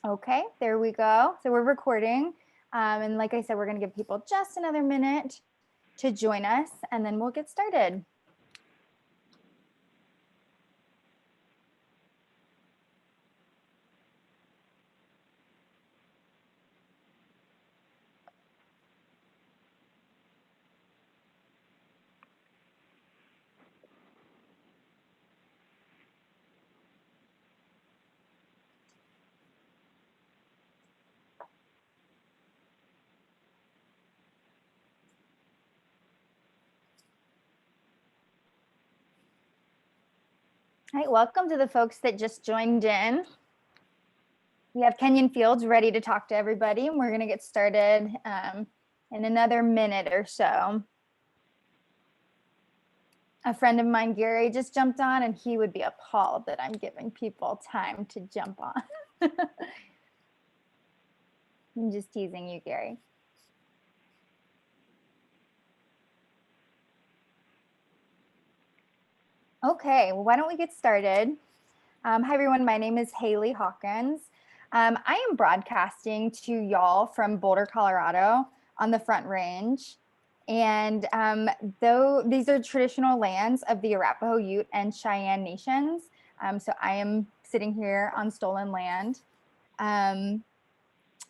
Okay, there we go. So we're recording. And like I said, we're going to give people just another minute to join us, and then we'll get started. All right, welcome to the folks that just joined in. We have Kenyon Fields ready to talk to everybody, and we're going to get started in another minute or so. A friend of mine, Gary, just jumped on, and he would be appalled that I'm giving people time to jump on. I'm just teasing you, Gary. Okay, well, why don't we get started? Hi, everyone. My name is Haley Hawkins. I am broadcasting to y'all from Boulder, Colorado on the Front Range. And though these are traditional lands of the Arapaho, Ute, and Cheyenne nations, so I am sitting here on stolen land. I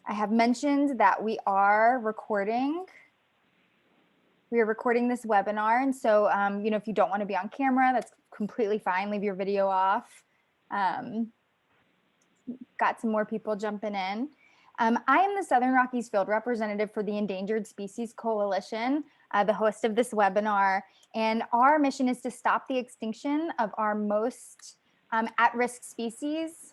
have mentioned that we are recording. We are recording this webinar. And so, you know, if you don't want to be on camera, that's completely fine. Leave your video off. Got some more people jumping in. I am the Southern Rockies field representative for the Endangered Species Coalition, the host of this webinar. And our mission is to stop the extinction of our most at-risk species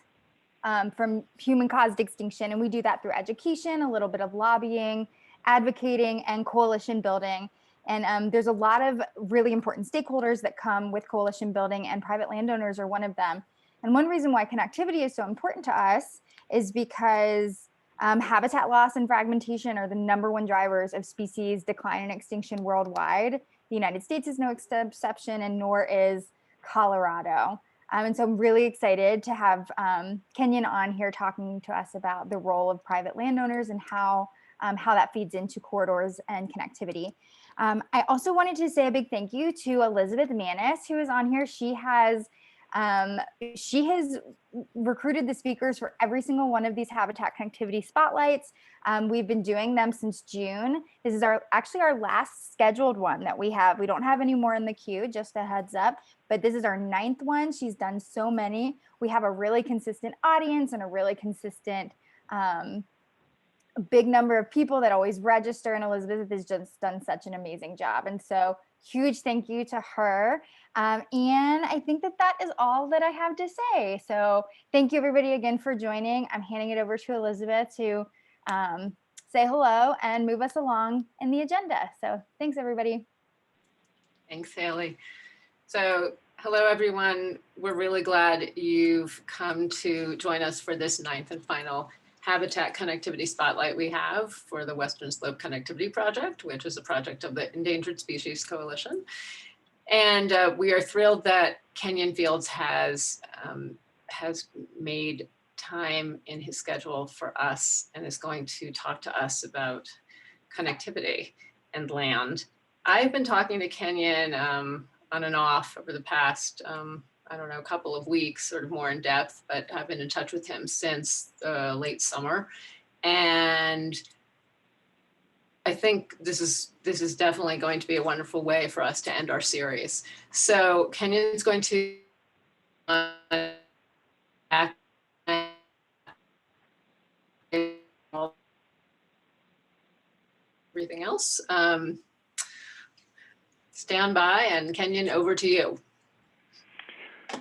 from human-caused extinction. And we do that through education, a little bit of lobbying, advocating, and coalition building. And there's a lot of really important stakeholders that come with coalition building, and private landowners are one of them. And one reason why connectivity is so important to us is because habitat loss and fragmentation are the #1 drivers of species decline and extinction worldwide. The United States is no exception, and nor is Colorado. And so I'm really excited to have Kenyon on here talking to us about the role of private landowners and how that feeds into corridors and connectivity. I also wanted to say a big thank you to Elizabeth Manis, who is on here. She has recruited the speakers for every single one of these habitat connectivity spotlights. We've been doing them since June. This is actually our last scheduled one that we have. We don't have any more in the queue, just a heads up, but this is our 9th one. She's done so many. We have a really consistent audience and a really consistent big number of people that always register, and Elizabeth has just done such an amazing job. And so huge thank you to her. And I think that is all that I have to say. So thank you everybody again for joining. I'm handing it over to Elizabeth to say hello and move us along in the agenda. So thanks everybody. Thanks, Haley. So hello everyone. We're really glad you've come to join us for this 9th and final habitat connectivity spotlight we have for the Western Slope Connectivity Project, which is a project of the Endangered Species Coalition. And we are thrilled that Kenyon Fields has made time in his schedule for us and is going to talk to us about connectivity and land. I've been talking to Kenyon on and off over the past I don't know, a couple of weeks, sort of more in depth, but I've been in touch with him since late summer. And I think this is definitely going to be a wonderful way for us to end our series. So Kenyon's going to everything else. Stand by, and Kenyon, over to you.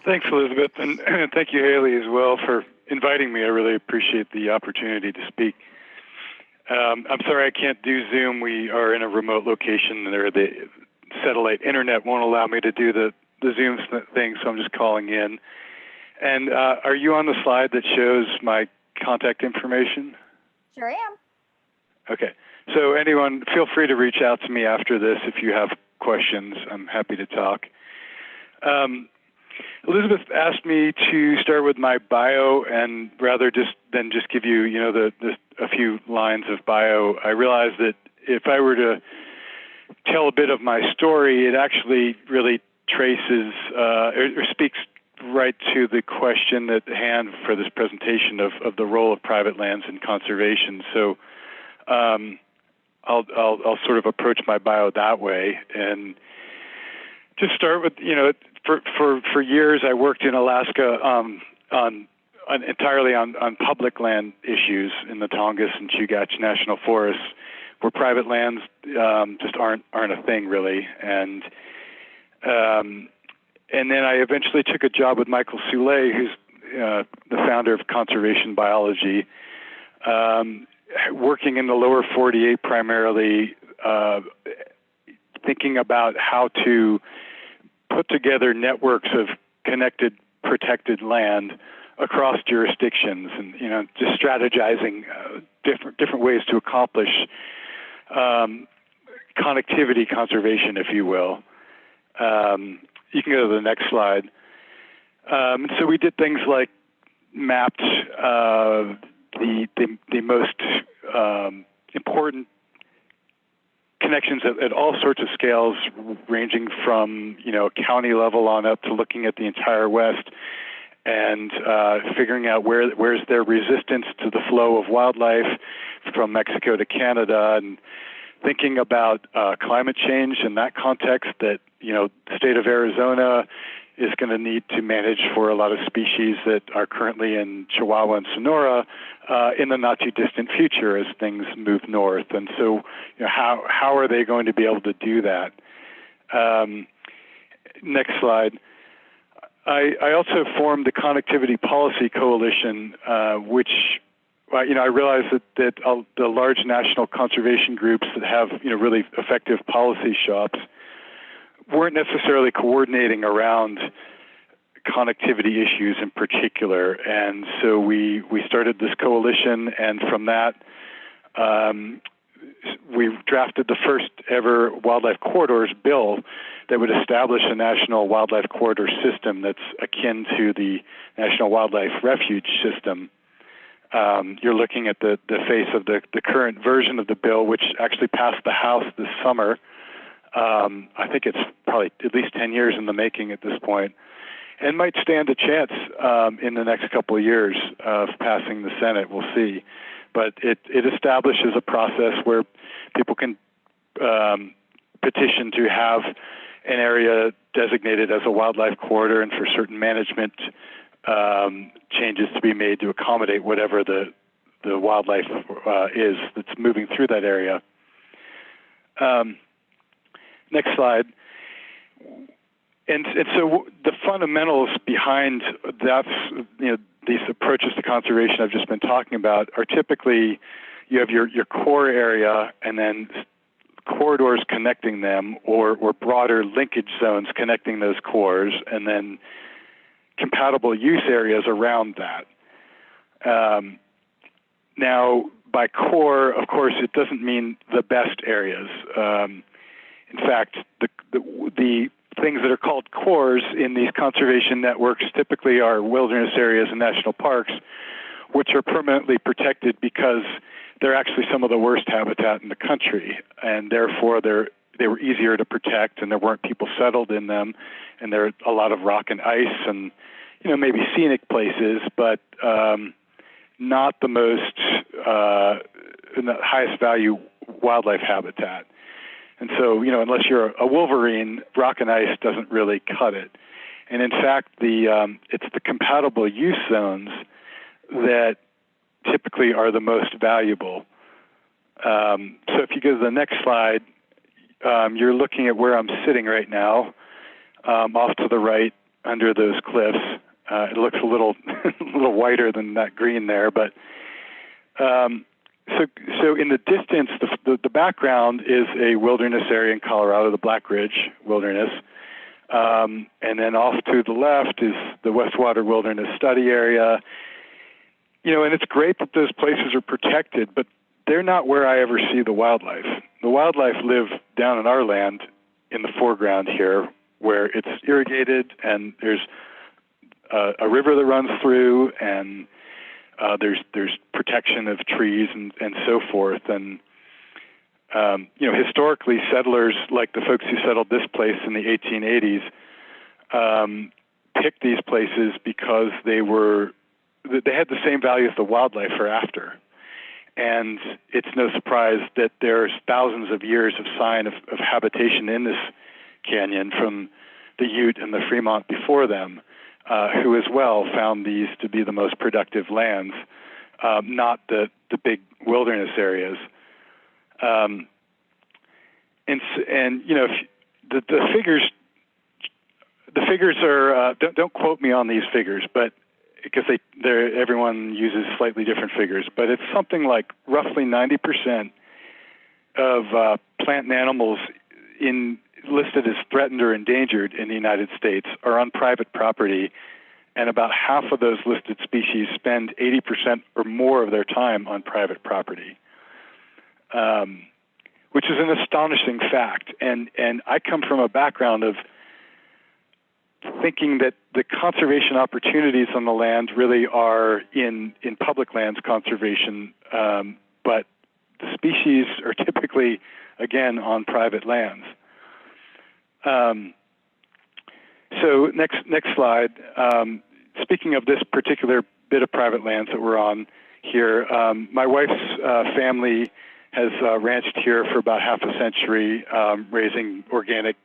Thanks, Elizabeth, and thank you, Haley, as well, for inviting me. I really appreciate the opportunity to speak. I'm sorry I can't do Zoom. We are in a remote location, and the satellite internet won't allow me to do the Zoom thing, so I'm just calling in. And are you on the slide that shows my contact information? Sure am. Okay. So anyone, feel free to reach out to me after this if you have questions. I'm happy to talk. Elizabeth asked me to start with my bio, and rather than just give you, a few lines of bio, I realized that if I were to tell a bit of my story, it actually really traces or speaks right to the question at hand for this presentation of the role of private lands in conservation. So I'll sort of approach my bio that way, and just start with, for years I worked in Alaska entirely on public land issues in the Tongass and Chugach National Forests, where private lands just aren't a thing really. And then I eventually took a job with Michael Soule, who's the founder of Conservation Biology, working in the lower 48 primarily, thinking about how to put together networks of connected, protected land across jurisdictions, and just strategizing different ways to accomplish connectivity conservation, if you will. You can go to the next slide. So we did things like mapped the most important connections at all sorts of scales, ranging from county level on up to looking at the entire West, and figuring out where's their resistance to the flow of wildlife from Mexico to Canada, and thinking about climate change in that context, that the state of Arizona is going to need to manage for a lot of species that are currently in Chihuahua and Sonora in the not too distant future as things move north. And so how are they going to be able to do that? Next slide. I also formed the Connectivity Policy Coalition, which I realize that the large national conservation groups that have really effective policy shops weren't necessarily coordinating around connectivity issues in particular, and so we started this coalition, and from that we drafted the first ever wildlife corridors bill that would establish a national wildlife corridor system that's akin to the National Wildlife Refuge System. You're looking at the face of the current version of the bill, which actually passed the House this summer. I think it's probably at least 10 years in the making at this point, and might stand a chance in the next couple of years of passing the Senate. We'll see. But it establishes a process where people can petition to have an area designated as a wildlife corridor, and for certain management changes to be made to accommodate whatever the wildlife is that's moving through that area. Next slide. And so the fundamentals behind these approaches to conservation I've just been talking about are typically you have your core area, and then corridors connecting them, or broader linkage zones connecting those cores, and then compatible use areas around that. Now, by core, of course, it doesn't mean the best areas. In fact, the things that are called cores in these conservation networks typically are wilderness areas and national parks, which are permanently protected because they're actually some of the worst habitat in the country, and therefore they were easier to protect, and there weren't people settled in them, and there are a lot of rock and ice and maybe scenic places, but not the most the highest value wildlife habitat. And so, unless you're a wolverine, rock and ice doesn't really cut it. And in fact, it's the compatible use zones that typically are the most valuable. So if you go to the next slide, you're looking at where I'm sitting right now, off to the right under those cliffs. It looks a little whiter than that green there, but so in the distance, the background is a wilderness area in Colorado, the Black Ridge Wilderness, and then off to the left is the Westwater Wilderness Study Area. And it's great that those places are protected, but they're not where I ever see the wildlife. The wildlife live down in our land in the foreground here, where it's irrigated and there's a river that runs through, and there's protection of trees and so forth. And historically, settlers like the folks who settled this place in the 1880s picked these places because they had the same value as the wildlife are after. And it's no surprise that there's thousands of years of sign of habitation in this canyon from the Ute and the Fremont before them, who as well found these to be the most productive lands, not the big wilderness areas. And if the figures are don't quote me on these figures, but because everyone uses slightly different figures, but it's something like roughly 90% of plant and animals listed as threatened or endangered in the United States are on private property, and about half of those listed species spend 80% or more of their time on private property, which is an astonishing fact. And I come from a background of thinking that the conservation opportunities on the land really are in public lands conservation, but the species are typically, again, on private lands. So next slide. Speaking of this particular bit of private lands that we're on here, my wife's family has ranched here for about half a century, raising organic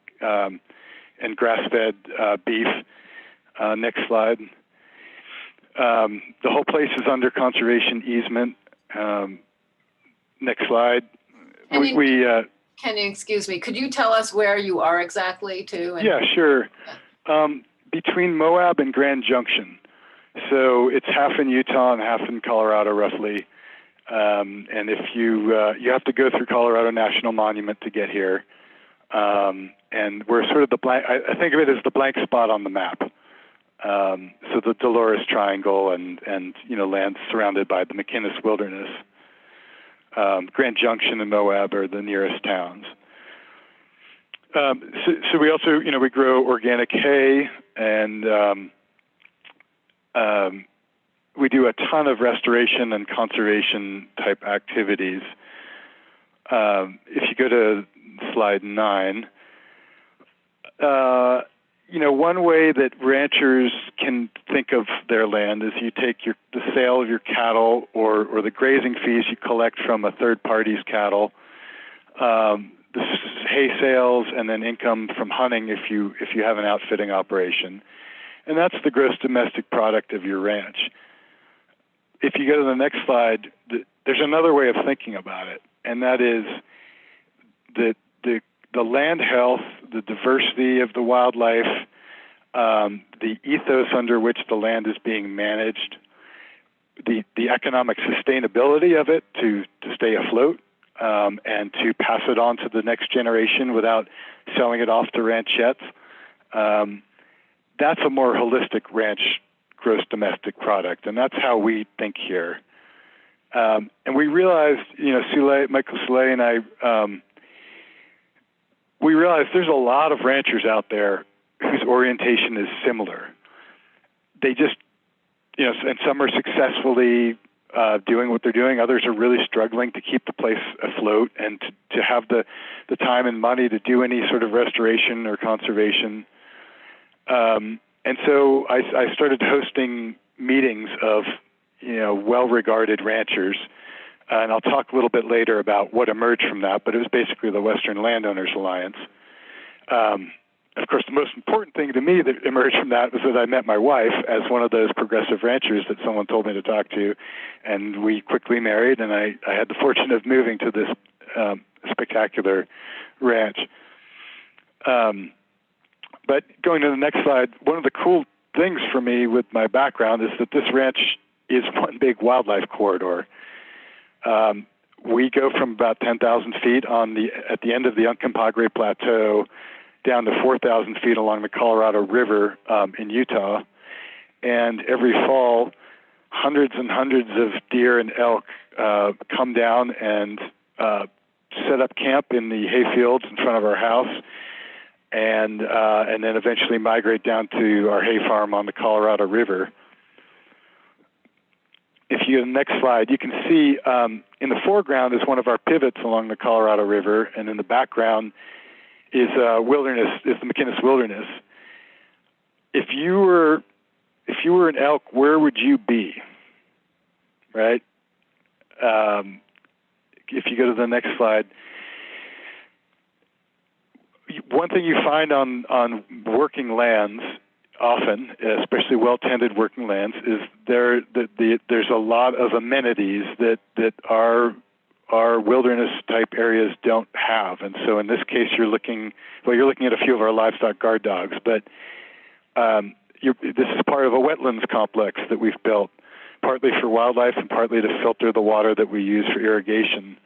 and grass-fed beef. Next slide. The whole place is under conservation easement. Next slide. Kenyon, excuse me, could you tell us where you are exactly too? Yeah, sure. Between Moab and Grand Junction. So it's half in Utah and half in Colorado, roughly. And if you have to go through Colorado National Monument to get here. And we're sort of the blank, I think of it as the blank spot on the map. So the Dolores Triangle and land surrounded by the McInnes Wilderness. Grand Junction and Moab are the nearest towns. So we also, we grow organic hay, and we do a ton of restoration and conservation type activities. If you go to slide 9, one way that ranchers can think of their land is you take the sale of your cattle or the grazing fees you collect from a third party's cattle, the hay sales, and then income from hunting if you have an outfitting operation. And that's the gross domestic product of your ranch. If you go to the next slide, there's another way of thinking about it, and that is the land health, the diversity of the wildlife, the ethos under which the land is being managed, the economic sustainability of it to stay afloat, and to pass it on to the next generation without selling it off to ranchettes. That's a more holistic ranch gross domestic product, and that's how we think here. And we realized, Michael Soule and I, we realized there's a lot of ranchers out there whose orientation is similar. They just, and some are successfully doing what they're doing. Others are really struggling to keep the place afloat and to have the time and money to do any sort of restoration or conservation. And so I started hosting meetings of, well-regarded ranchers. And I'll talk a little bit later about what emerged from that, but it was basically the Western Landowners Alliance. Of course, the most important thing to me that emerged from that was that I met my wife as one of those progressive ranchers that someone told me to talk to, and we quickly married, and I had the fortune of moving to this spectacular ranch. But going to the next slide, one of the cool things for me with my background is that this ranch is one big wildlife corridor. We go from about 10,000 feet at the end of the Uncompahgre Plateau down to 4,000 feet along the Colorado River in Utah. And every fall, hundreds and hundreds of deer and elk come down and set up camp in the hay fields in front of our house. and then eventually migrate down to our hay farm on the Colorado River. If you go to the next slide, you can see in the foreground is one of our pivots along the Colorado River, and in the background is wilderness, is the McInnes Wilderness. If you were an elk, where would you be? Right? If you go to the next slide, one thing you find on working lands, often, especially well-tended working lands, is there's a lot of amenities that our wilderness-type areas don't have. And so in this case, you're looking at a few of our livestock guard dogs, but this is part of a wetlands complex that we've built, partly for wildlife and partly to filter the water that we use for irrigation.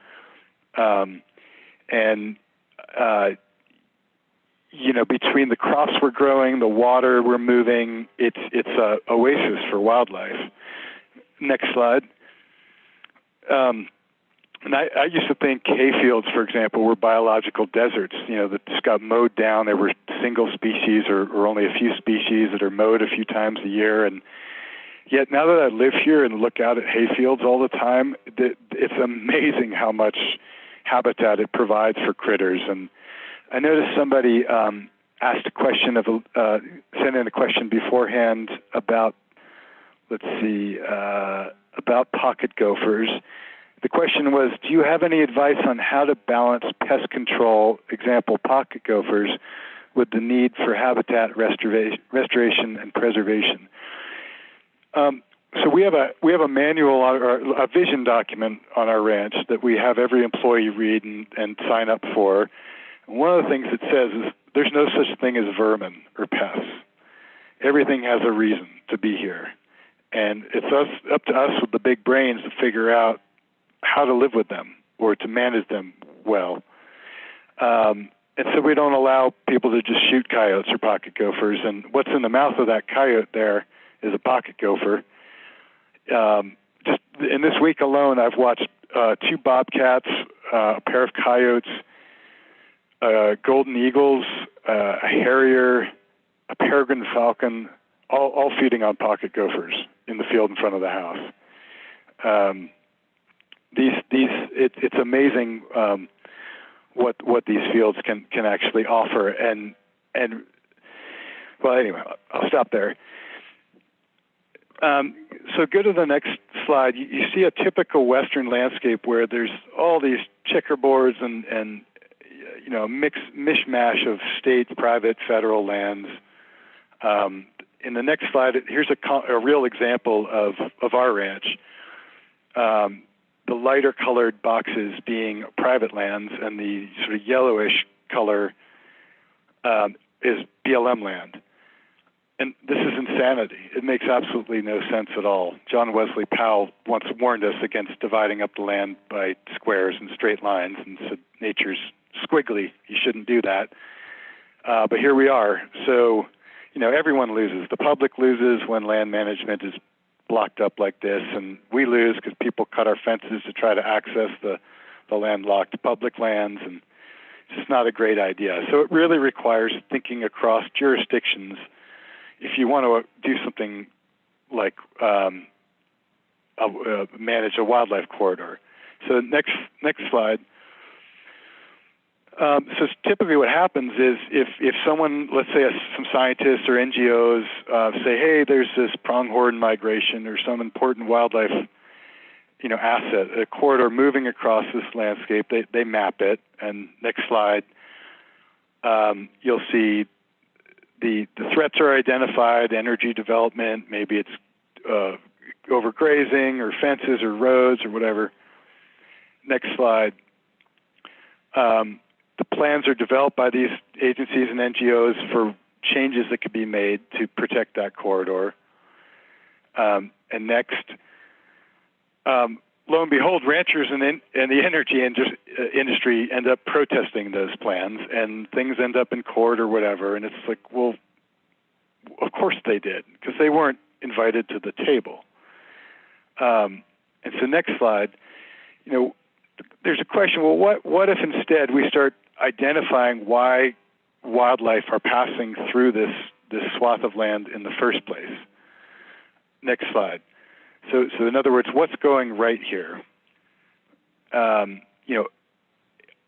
Between the crops we're growing, the water we're moving, it's a oasis for wildlife. Next slide. And I used to think hay fields, for example, were biological deserts, that just got mowed down. There were single species or only a few species that are mowed a few times a year. And yet now that I live here and look out at hay fields all the time, it's amazing how much habitat it provides for critters. And I noticed somebody asked a question sent in a question beforehand about, about pocket gophers. The question was, do you have any advice on how to balance pest control, example, pocket gophers, with the need for habitat restoration and preservation? So we have a manual or a vision document on our ranch that we have every employee read and sign up for. And one of the things it says is there's no such thing as vermin or pests. Everything has a reason to be here. And it's up to us with the big brains to figure out how to live with them or to manage them well. And so we don't allow people to just shoot coyotes or pocket gophers. And what's in the mouth of that coyote there is a pocket gopher. Just in this week alone, I've watched 2 bobcats, a pair of coyotes, golden eagles, a harrier, a peregrine falcon, all feeding on pocket gophers in the field in front of the house. It's amazing what these fields can actually offer. And well, anyway, I'll stop there. So go to the next slide. You see a typical Western landscape where there's all these checkerboards and mishmash of state, private, federal lands. In the next slide, here's a real example of our ranch. The lighter colored boxes being private lands, and the sort of yellowish color is BLM land. And this is insanity. It makes absolutely no sense at all. John Wesley Powell once warned us against dividing up the land by squares and straight lines and said, nature's squiggly, you shouldn't do that. But here we are. So, everyone loses. The public loses when land management is blocked up like this, and we lose because people cut our fences to try to access the landlocked public lands, and it's just not a great idea. So it really requires thinking across jurisdictions if you want to do something like manage a wildlife corridor. So next slide. So typically what happens is if someone, let's say some scientists or NGOs say, hey, there's this pronghorn migration or some important wildlife, asset, a corridor moving across this landscape, they map it. And next slide, you'll see the threats are identified, energy development, maybe it's overgrazing or fences or roads or whatever. Next slide. The plans are developed by these agencies and NGOs for changes that could be made to protect that corridor. And next, lo and behold, ranchers and the energy industry end up protesting those plans, and things end up in court or whatever. And it's like, well, of course they did, because they weren't invited to the table. And so next slide, there's a question, well, what if instead we start identifying why wildlife are passing through this swath of land in the first place. Next slide. So in other words, what's going right here? You know,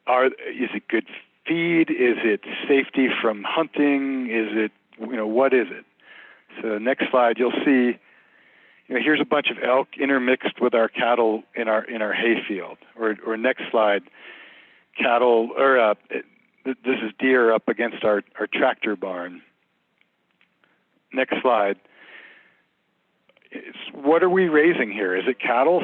is it good feed? Is it safety from hunting? Is it, you know, what is it? So next slide, you'll see, you know, here's a bunch of elk intermixed with our cattle in our hay field. Or next slide, cattle, or this is deer up against our tractor barn. Next slide. What are we raising here? Is it cattle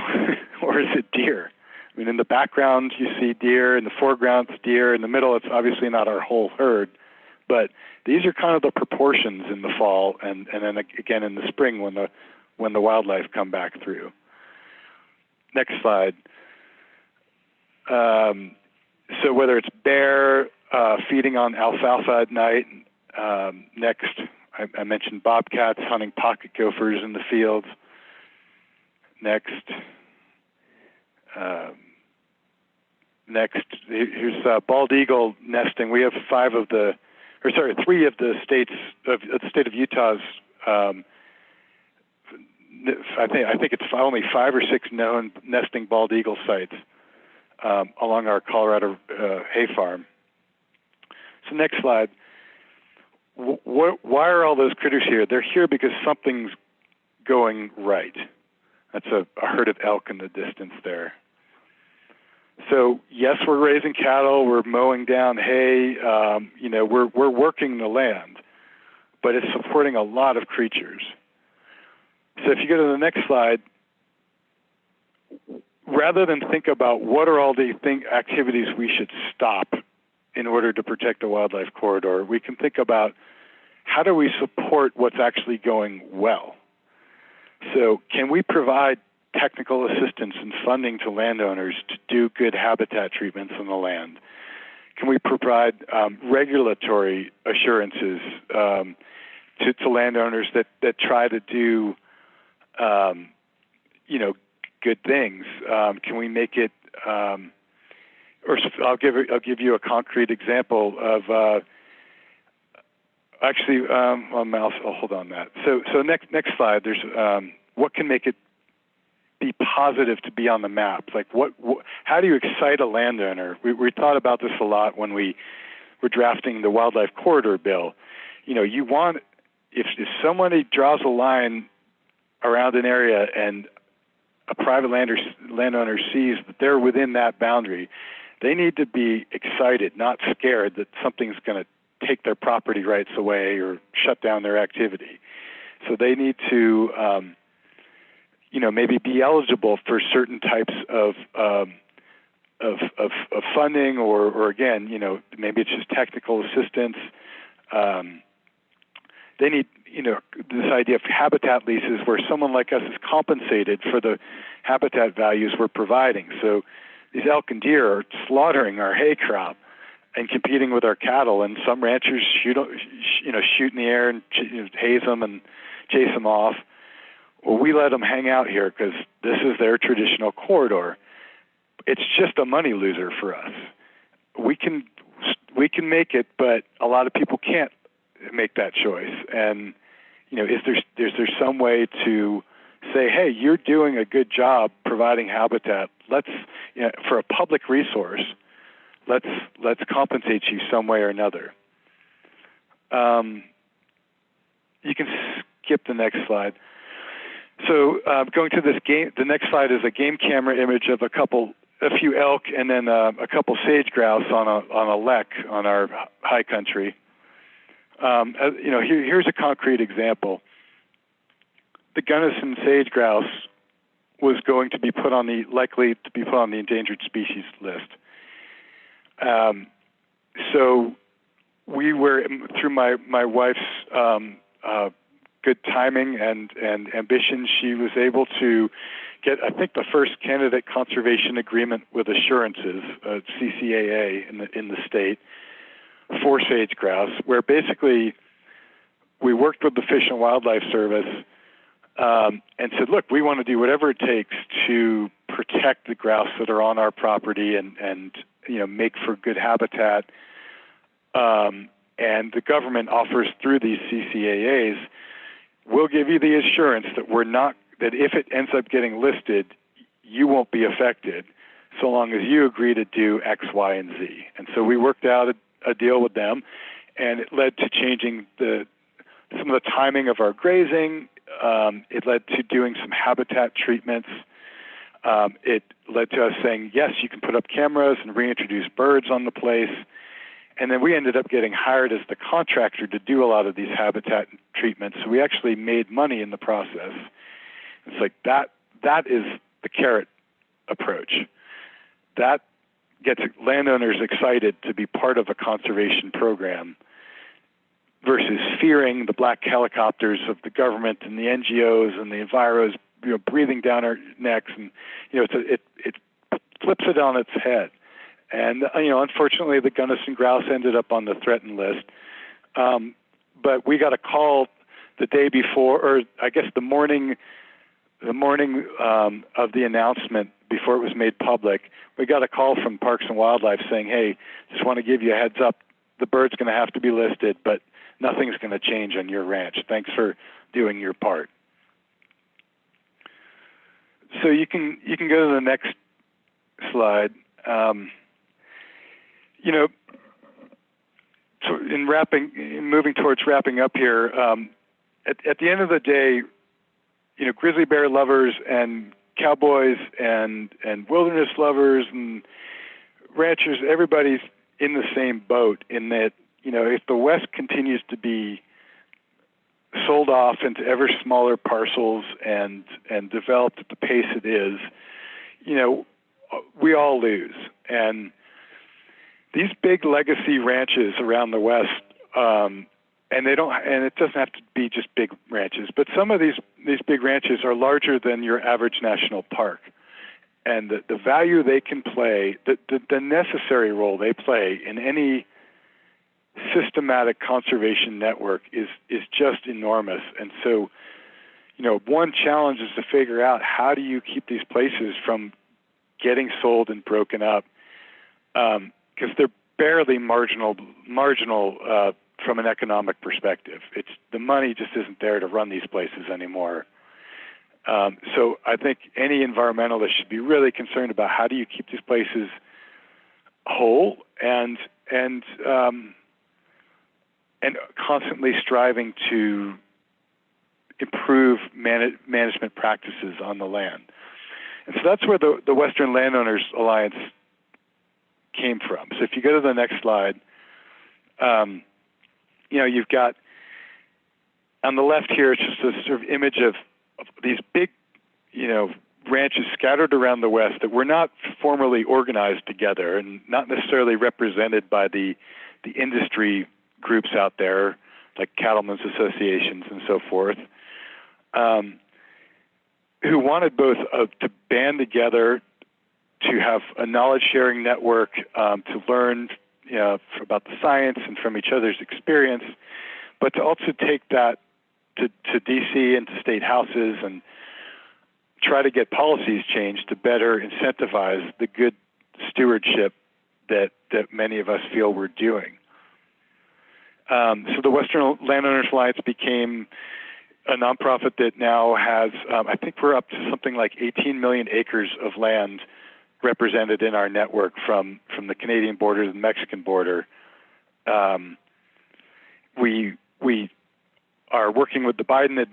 or is it deer? I mean, in the background, you see deer. In the foreground, it's deer. In the middle, it's obviously not our whole herd. But these are kind of the proportions in the fall and then again in the spring when the wildlife come back through. Next slide. So whether it's bear feeding on alfalfa at night, next, I mentioned bobcats hunting pocket gophers in the fields. Next. Next, here's bald eagle nesting. We have three of the states of the state of Utah's. I think it's only 5 or 6 known nesting bald eagle sites along our Colorado hay farm. So next slide. Why are all those critters here? They're here because something's going right. That's a herd of elk in the distance there. So yes, we're raising cattle, we're mowing down hay, you know, we're working the land, but it's supporting a lot of creatures. So if you go to the next slide, rather than think about what are all the activities we should stop in order to protect the wildlife corridor, we can think about how do we support what's actually going well. So can we provide technical assistance and funding to landowners to do good habitat treatments on the land? Can we provide regulatory assurances to landowners that try to do, you know, good things? Can we make it? Or I'll give you a concrete example of. Actually, I'll hold on that. So next slide. There's what can make it be positive to be on the map? Like how do you excite a landowner? We thought about this a lot when we were drafting the wildlife corridor bill. You know, you want if somebody draws a line around an area and a private landowner sees that they're within that boundary, they need to be excited, not scared that something's going to take their property rights away or shut down their activity. So they need to, you know, maybe be eligible for certain types of funding, or again, you know, maybe it's just technical assistance. They need, you know, this idea of habitat leases where someone like us is compensated for the habitat values we're providing. So these elk and deer are slaughtering our hay crop and competing with our cattle, and some ranchers shoot in the air and haze them and chase them off. Well, we let them hang out here because this is their traditional corridor. It's just a money loser for us. We can make it, but a lot of people can't make that choice. And you know, is there some way to say, hey, you're doing a good job providing habitat. Let's, you know, for a public resource, let's compensate you some way or another. You can skip the next slide. So going to this game, the next slide is a game camera image of a few elk and then a couple sage grouse on a lek on our high country. You know, here's a concrete example. The Gunnison sage grouse was going to be likely to be put on the endangered species list. So we were, through my wife's good timing and ambition, she was able to get, I think, the first candidate conservation agreement with assurances, CCAA in the state, for sage grouse, where basically we worked with the Fish and Wildlife Service and said, look, we want to do whatever it takes to protect the grouse that are on our property and you know, make for good habitat. And the government offers through these CCAAs, we'll give you the assurance that that if it ends up getting listed, you won't be affected so long as you agree to do X, Y, and Z. And so we worked out a deal with them, and it led to changing some of the timing of our grazing. It led to doing some habitat treatments. It led to us saying, yes, you can put up cameras and reintroduce birds on the place. And then we ended up getting hired as the contractor to do a lot of these habitat treatments. So we actually made money in the process. It's like that is the carrot approach. That gets landowners excited to be part of a conservation program versus fearing the black helicopters of the government and the NGOs and the enviros, breathing down our necks. And, it flips it on its head. And, unfortunately, the Gunnison grouse ended up on the threatened list. But we got a call the day before, or I guess the morning of the announcement before it was made public. We got a call from Parks and Wildlife saying, hey, just want to give you a heads up. The bird's going to have to be listed, but nothing's going to change on your ranch. Thanks for doing your part. So you can go to the next slide. Moving towards wrapping up here, at the end of the day, grizzly bear lovers and cowboys and wilderness lovers and ranchers, everybody's in the same boat in that, if the West continues to be sold off into ever smaller parcels and developed at the pace it is, we all lose. And these big legacy ranches around the West, and it doesn't have to be just big ranches, but some of these big ranches are larger than your average national park. And the value they can play, the necessary role they play in any systematic conservation network is just enormous. And so, one challenge is to figure out how do you keep these places from getting sold and broken up, because they're barely marginal from an economic perspective. The money just isn't there to run these places anymore. So I think any environmentalist should be really concerned about how do you keep these places whole and constantly striving to improve management practices on the land. And so that's where the Western Landowners Alliance came from. So if you go to the next slide, you've got on the left here, it's just a sort of image of these big, ranches scattered around the West that were not formally organized together and not necessarily represented by the industry groups out there, like cattlemen's associations and so forth, who wanted both to band together, to have a knowledge-sharing network, to learn about the science and from each other's experience, but to also take that to D.C. and to state houses and try to get policies changed to better incentivize the good stewardship that many of us feel we're doing. So the Western Landowners Alliance became a nonprofit that now has, I think we're up to something like 18 million acres of land represented in our network from the Canadian border to the Mexican border. We are working with the Biden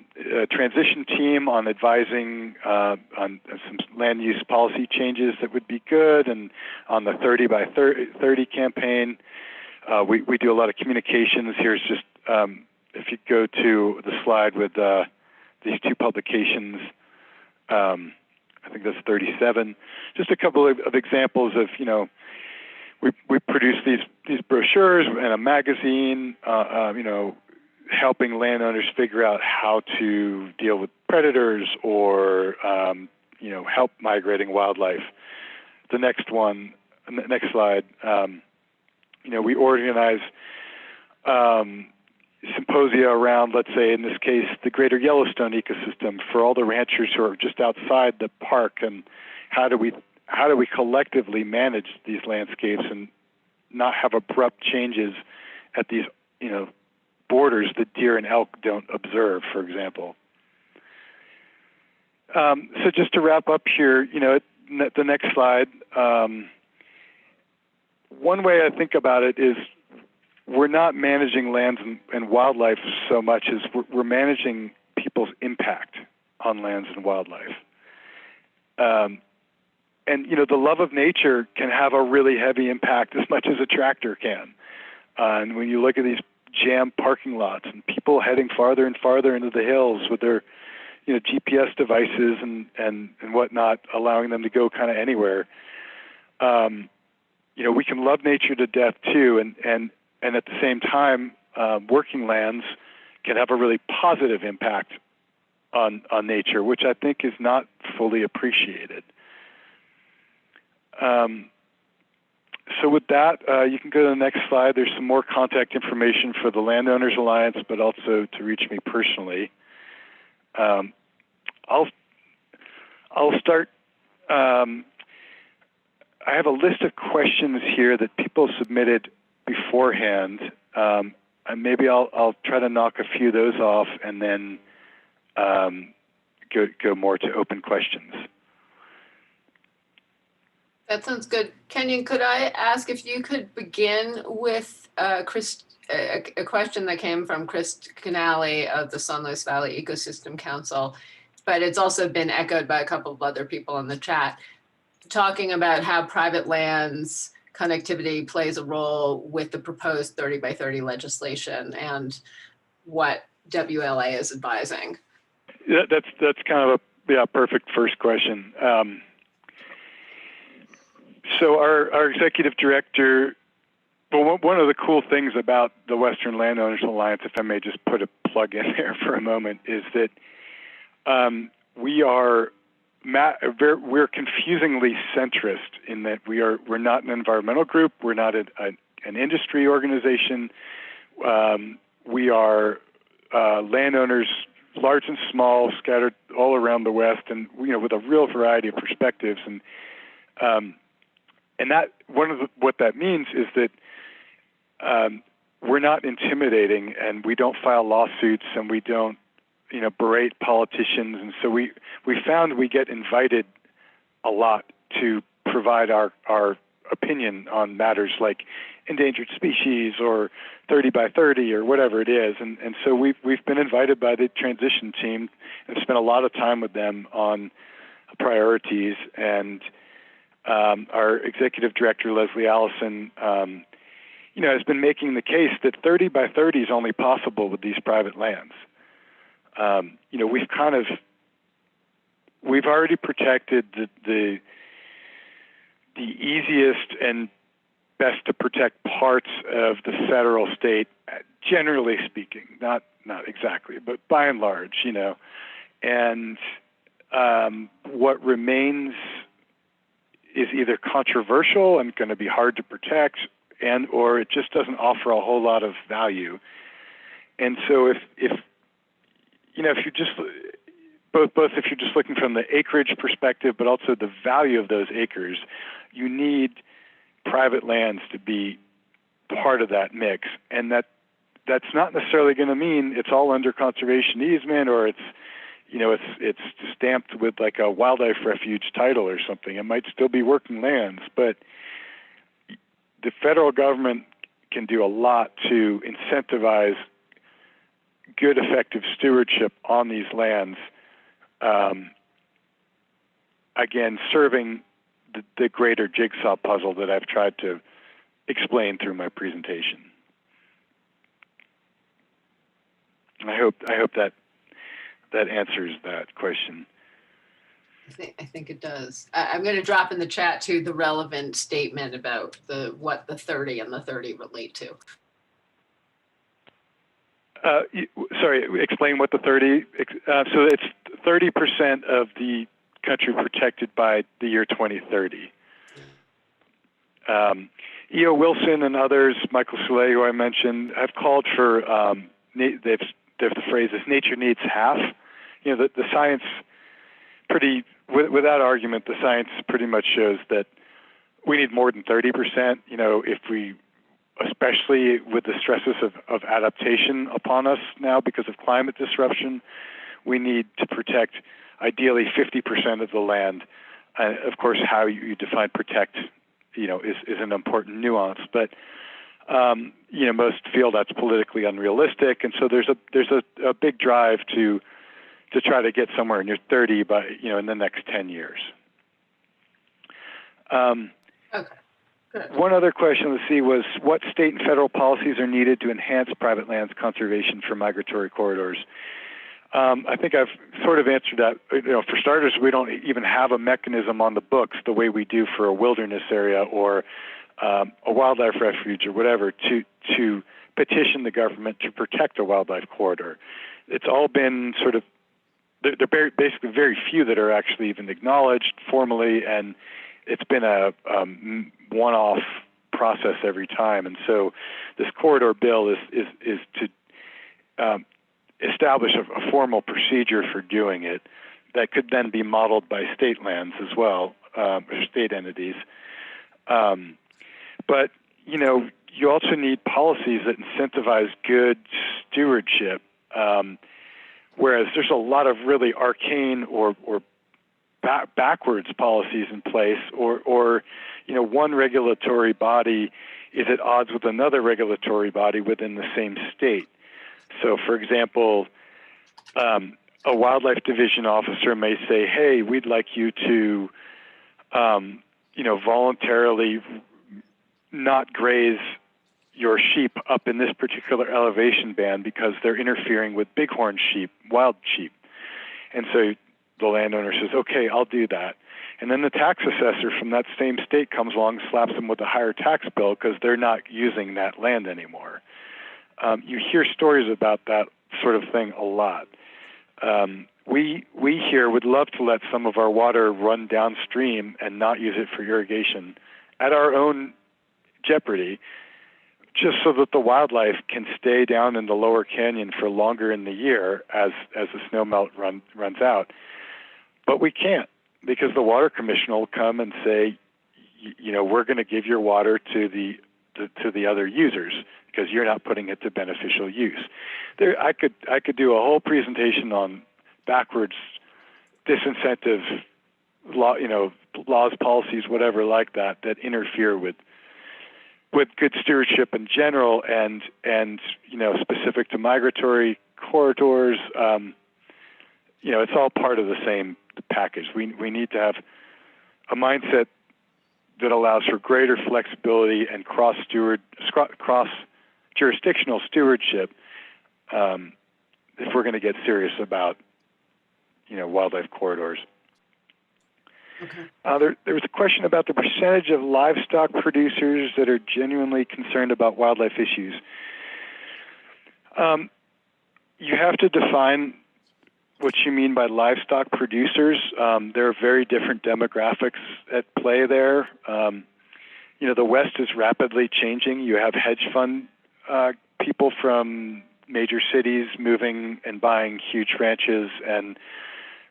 transition team on advising on some land use policy changes that would be good, and on the 30 by 30 campaign. We do a lot of communications. Here's just, if you go to the slide with these two publications, I think that's 37. Just a couple of examples of, we produce these brochures and a magazine, helping landowners figure out how to deal with predators or, help migrating wildlife. The next slide, we organize symposia around, let's say, in this case, the greater Yellowstone ecosystem for all the ranchers who are just outside the park, and how do we collectively manage these landscapes and not have abrupt changes at these borders that deer and elk don't observe, for example. So just to wrap up here, the next slide, one way I think about it is we're not managing lands and wildlife so much as we're managing people's impact on lands and wildlife. And the love of nature can have a really heavy impact as much as a tractor can. And when you look at these jammed parking lots and people heading farther and farther into the hills with their GPS devices and whatnot, allowing them to go kind of anywhere, we can love nature to death too, and at the same time, working lands can have a really positive impact on nature, which I think is not fully appreciated. So with that, you can go to the next slide. There's some more contact information for the Landowners Alliance, but also to reach me personally. I'll start. I have a list of questions here that people submitted beforehand, and maybe I'll try to knock a few of those off and then go more to open questions. That sounds good. Kenyon, could I ask if you could begin with a question that came from Chris Canale of the Sunless Valley Ecosystem Council, but it's also been echoed by a couple of other people in the chat, talking about how private lands connectivity plays a role with the proposed 30 by 30 legislation and what WLA is advising. Yeah, that's kind of a perfect first question. So our executive director, well, one of the cool things about the Western Landowners Alliance, if I may just put a plug in there for a moment, is that we're confusingly centrist in that we're not an environmental group, we're not an industry organization, we are landowners, large and small, scattered all around the West, and with a real variety of perspectives, and that what that means is that we're not intimidating, and we don't file lawsuits, and we don't berate politicians, and so we found we get invited a lot to provide our opinion on matters like endangered species or 30 by 30 or whatever it is, and so we've been invited by the transition team and spent a lot of time with them on priorities, and our executive director Leslie Allison has been making the case that 30 by 30 is only possible with these private lands. We've already protected the easiest and best to protect parts of the federal state, generally speaking, not exactly, but by and large, and what remains is either controversial and going to be hard to protect, or it just doesn't offer a whole lot of value. And so if you're just both if you're just looking from the acreage perspective, but also the value of those acres, you need private lands to be part of that mix, and that's not necessarily going to mean it's all under conservation easement or it's stamped with like a wildlife refuge title or something. It might still be working lands, but the federal government can do a lot to incentivize good, effective stewardship on these lands. Again, serving the greater jigsaw puzzle that I've tried to explain through my presentation. And I hope that answers that question. I think it does. I'm going to drop in the chat too the relevant statement about what the 30 and the 30 relate to. Sorry, explain what the 30. So it's 30% of the country protected by the year 2030. E.O. Wilson and others, Michael Soule, who I mentioned, have called for, the phrase is nature needs half. The science without argument, the science pretty much shows that we need more than 30%. If we especially with the stresses of adaptation upon us now because of climate disruption. We need to protect ideally 50% of the land. Of course, how you define protect, is an important nuance. But most feel that's politically unrealistic, and so there's a big drive to try to get somewhere near 30 by in the next 10 years. Okay. Good. One other question, let's see, was what state and federal policies are needed to enhance private lands conservation for migratory corridors? I think I've sort of answered that. For starters, we don't even have a mechanism on the books the way we do for a wilderness area or a wildlife refuge or whatever to petition the government to protect a wildlife corridor. It's all been sort of, there are basically very few that are actually even acknowledged formally, and it's been a one-off process every time. And so this corridor bill is to establish a formal procedure for doing it that could then be modeled by state lands as well, or state entities. But, you also need policies that incentivize good stewardship, whereas there's a lot of really arcane or backwards policies in place, or one regulatory body is at odds with another regulatory body within the same state. So, for example, a wildlife division officer may say, "Hey, we'd like you to, voluntarily not graze your sheep up in this particular elevation band because they're interfering with bighorn sheep, wild sheep." And so the landowner says, "Okay, I'll do that." And then the tax assessor from that same state comes along, slaps them with a higher tax bill because they're not using that land anymore. You hear stories about that sort of thing a lot. We here would love to let some of our water run downstream and not use it for irrigation at our own jeopardy, just so that the wildlife can stay down in the lower canyon for longer in the year as the snow melt runs out. But we can't, because the water commission will come and say, we're going to give your water to the other users because you're not putting it to beneficial use. I could do a whole presentation on backwards disincentive laws, policies, whatever like that interfere with good stewardship in general and specific to migratory corridors. It's all part of the same package. We need to have a mindset that allows for greater flexibility and cross jurisdictional stewardship if we're going to get serious about wildlife corridors. Okay. There was a question about the percentage of livestock producers that are genuinely concerned about wildlife issues. You have to define what you mean by livestock producers. There are very different demographics at play there. The West is rapidly changing. You have hedge fund people from major cities moving and buying huge ranches and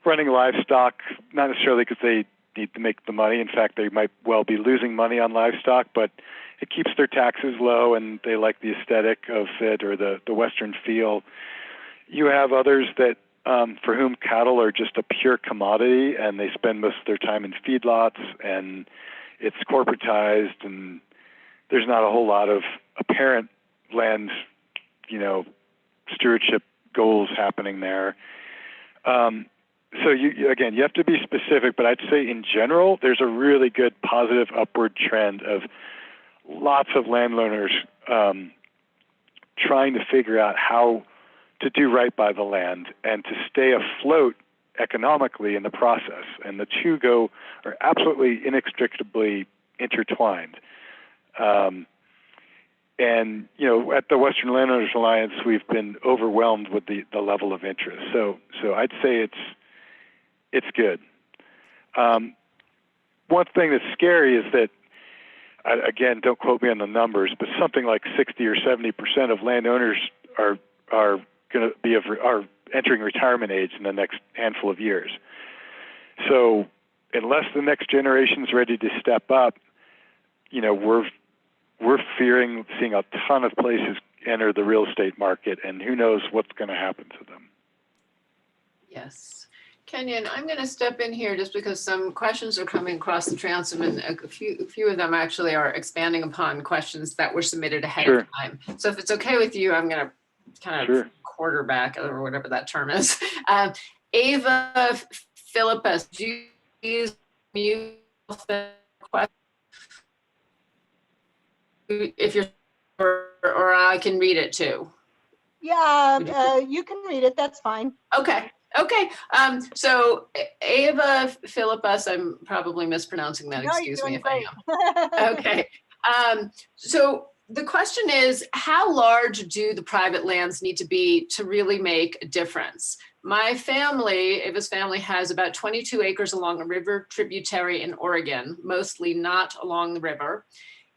running livestock, not necessarily because they need to make the money. In fact, they might well be losing money on livestock, but it keeps their taxes low and they like the aesthetic of it or the Western feel. You have others that for whom cattle are just a pure commodity and they spend most of their time in feedlots and it's corporatized and there's not a whole lot of apparent land, stewardship goals happening there. So you have to be specific, but I'd say in general, there's a really good positive upward trend of lots of landowners trying to figure out how to do right by the land and to stay afloat economically in the process. And the two are absolutely inextricably intertwined. And, at the Western Landowners Alliance, we've been overwhelmed with the level of interest. So I'd say it's good. One thing that's scary is that, again, don't quote me on the numbers, but something like 60 or 70% of landowners are going to be are entering retirement age in the next handful of years. So unless the next generation is ready to step up, we're seeing a ton of places enter the real estate market, and who knows what's going to happen to them. Yes. Kenyon, I'm going to step in here just because some questions are coming across the transom, and a few of them actually are expanding upon questions that were submitted ahead of time. So if it's okay with you, I'm going to kind of quarterback or whatever that term is. Ava Philippus, do you use mute the question? If you're, or I can read it too. Yeah, you can read it. That's fine. Okay. Okay. So Ava Philippus, I'm probably mispronouncing that. Excuse me if I am. Okay. So the question is, how large do the private lands need to be to really make a difference? My family, Ava's family, has about 22 acres along a river tributary in Oregon, mostly not along the river.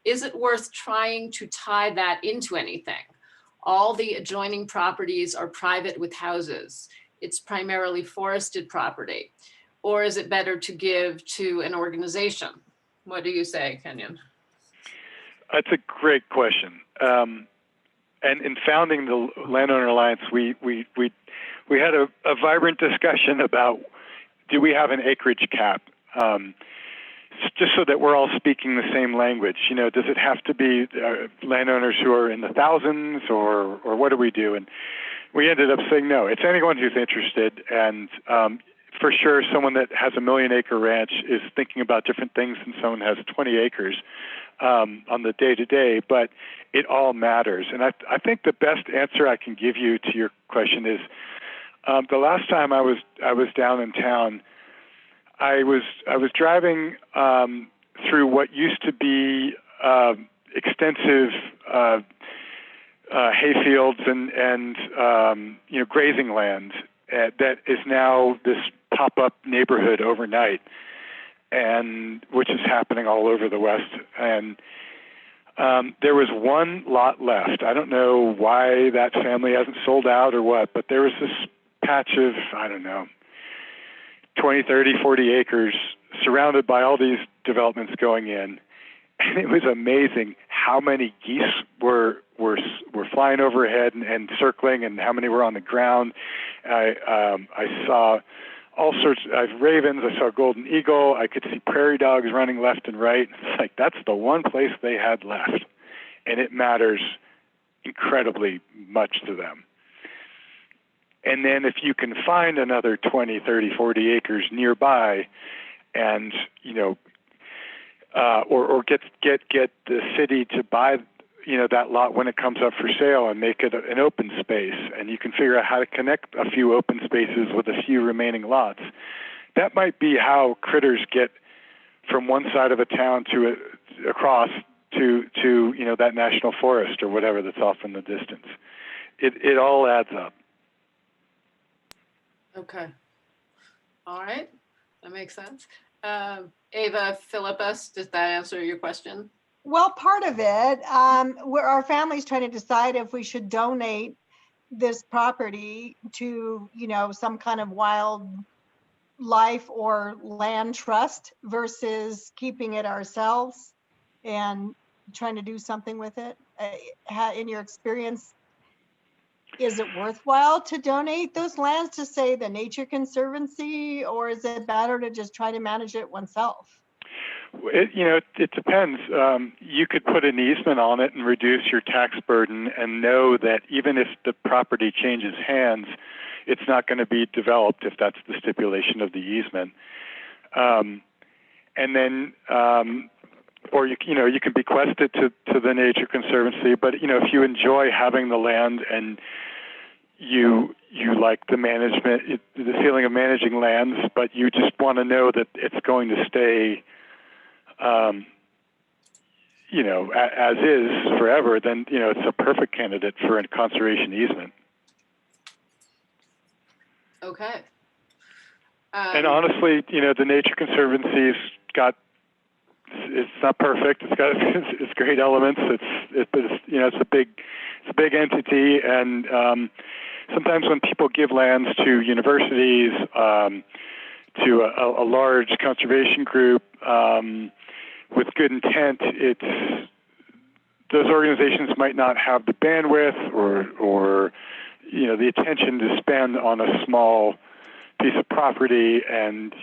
Is it worth trying to tie that into anything? All the adjoining properties are private with houses. It's primarily forested property. Or is it better to give to an organization? What do you say, Kenyon? That's a great question. And in founding the Landowner Alliance, we had a vibrant discussion about, do we have an acreage cap? Just so that we're all speaking the same language. You know, does it have to be landowners who are in the thousands, or what do we do? And we ended up saying no. It's anyone who's interested, and for sure, someone that has a 1 million acre ranch is thinking about different things than someone who has 20 acres on the day-to-day, but it all matters. And I think the best answer I can give you to your question is, the last time I was down in town, I was driving through what used to be extensive hayfields and grazing land that is now this pop-up neighborhood overnight, and which is happening all over the West. And there was one lot left. I don't know why that family hasn't sold out or what, but there was this patch of, I don't know, 20, 30, 40 acres surrounded by all these developments going in. And it was amazing how many geese were flying overhead and circling, and how many were on the ground. I saw all sorts of ravens. I saw golden eagle. I could see prairie dogs running left and right. It's like, that's the one place they had left. And it matters incredibly much to them. And then if you can find another 20, 30, 40 acres nearby, and, or get the city to buy, that lot when it comes up for sale and make it an open space, and you can figure out how to connect a few open spaces with a few remaining lots. That might be how critters get from one side of a town to across to that national forest or whatever that's off in the distance. It all adds up. Okay. All right. That makes sense. Ava Philippus, does that answer your question? Well, part of it, where our family's trying to decide if we should donate this property to, some kind of wildlife or land trust versus keeping it ourselves and trying to do something with it. In your experience, is it worthwhile to donate those lands to, say, the Nature Conservancy, or is it better to just try to manage it oneself? It depends. You could put an easement on it and reduce your tax burden, and know that even if the property changes hands, it's not going to be developed if that's the stipulation of the easement. And then, or you can bequest it to the Nature Conservancy. But if you enjoy having the land and you like the management, the feeling of managing lands, but you just want to know that it's going to stay, as is forever, then it's a perfect candidate for a conservation easement. Okay. And honestly, the Nature Conservancy's it's not perfect. It's got its great elements. It's a big entity, and sometimes when people give lands to universities, to a large conservation group with good intent, those organizations might not have the bandwidth or the attention to spend on a small piece of property, and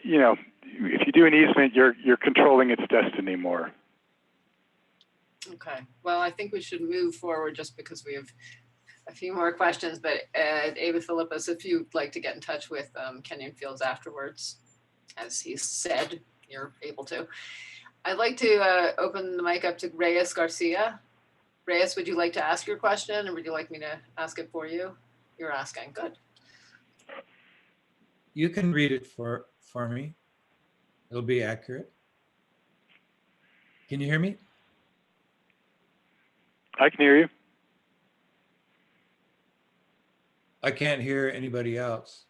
if you do an easement, you're controlling its destiny more. Okay, well, I think we should move forward just because we have a few more questions, but Ava Philippus, if you'd like to get in touch with Kenyon Fields afterwards, as he said, you're able to. I'd like to open the mic up to Reyes Garcia. Reyes, would you like to ask your question, or would you like me to ask it for you? You're asking, good. You can read it for me. It'll be accurate. Can you hear me? I can hear you. I can't hear anybody else.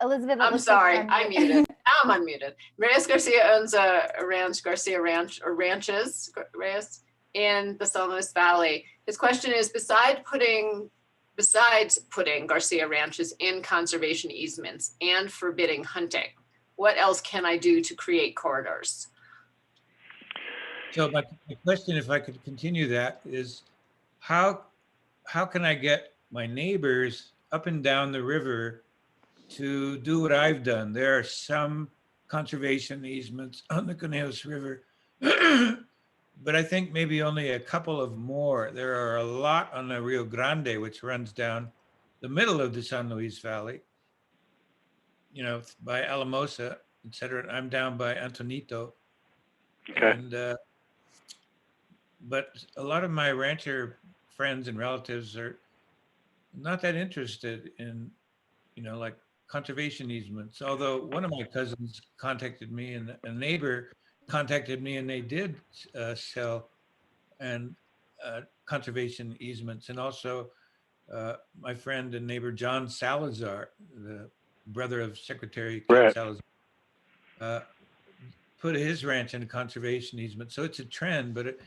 Elizabeth, it I'm looks like sorry, you're I'm unmuted. muted. I'm unmuted. Reyes Garcia owns a ranch, Garcia Ranch, or ranches, Reyes, in the San Luis Valley. His question is, besides putting Garcia ranches in conservation easements and forbidding hunting, what else can I do to create corridors? So my question, if I could continue that, is how can I get my neighbors up and down the river to do what I've done? There are some conservation easements on the Conejos River, but I think maybe only a couple of more. There are a lot on the Rio Grande, which runs down the middle of the San Luis Valley, by Alamosa, et cetera. I'm down by Antonito. Okay. And, but a lot of my rancher friends and relatives are not that interested in, like conservation easements. Although one of my cousins contacted me, and a neighbor contacted me, and they did sell and conservation easements. And also my friend and neighbor John Salazar, the brother of Secretary Ken Right. Salazar, put his ranch in a conservation easement. So it's a trend, but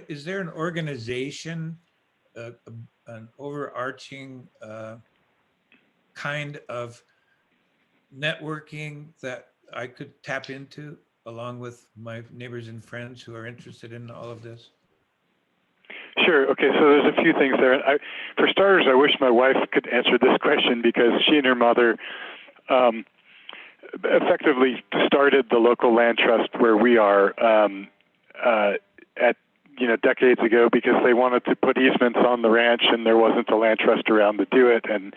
is there an organization, an overarching kind of networking that I could tap into along with my neighbors and friends who are interested in all of this? Sure. Okay. So there's a few things there. For starters, I wish my wife could answer this question, because she and her mother effectively started the local land trust where we are at decades ago, because they wanted to put easements on the ranch and there wasn't a land trust around to do it. And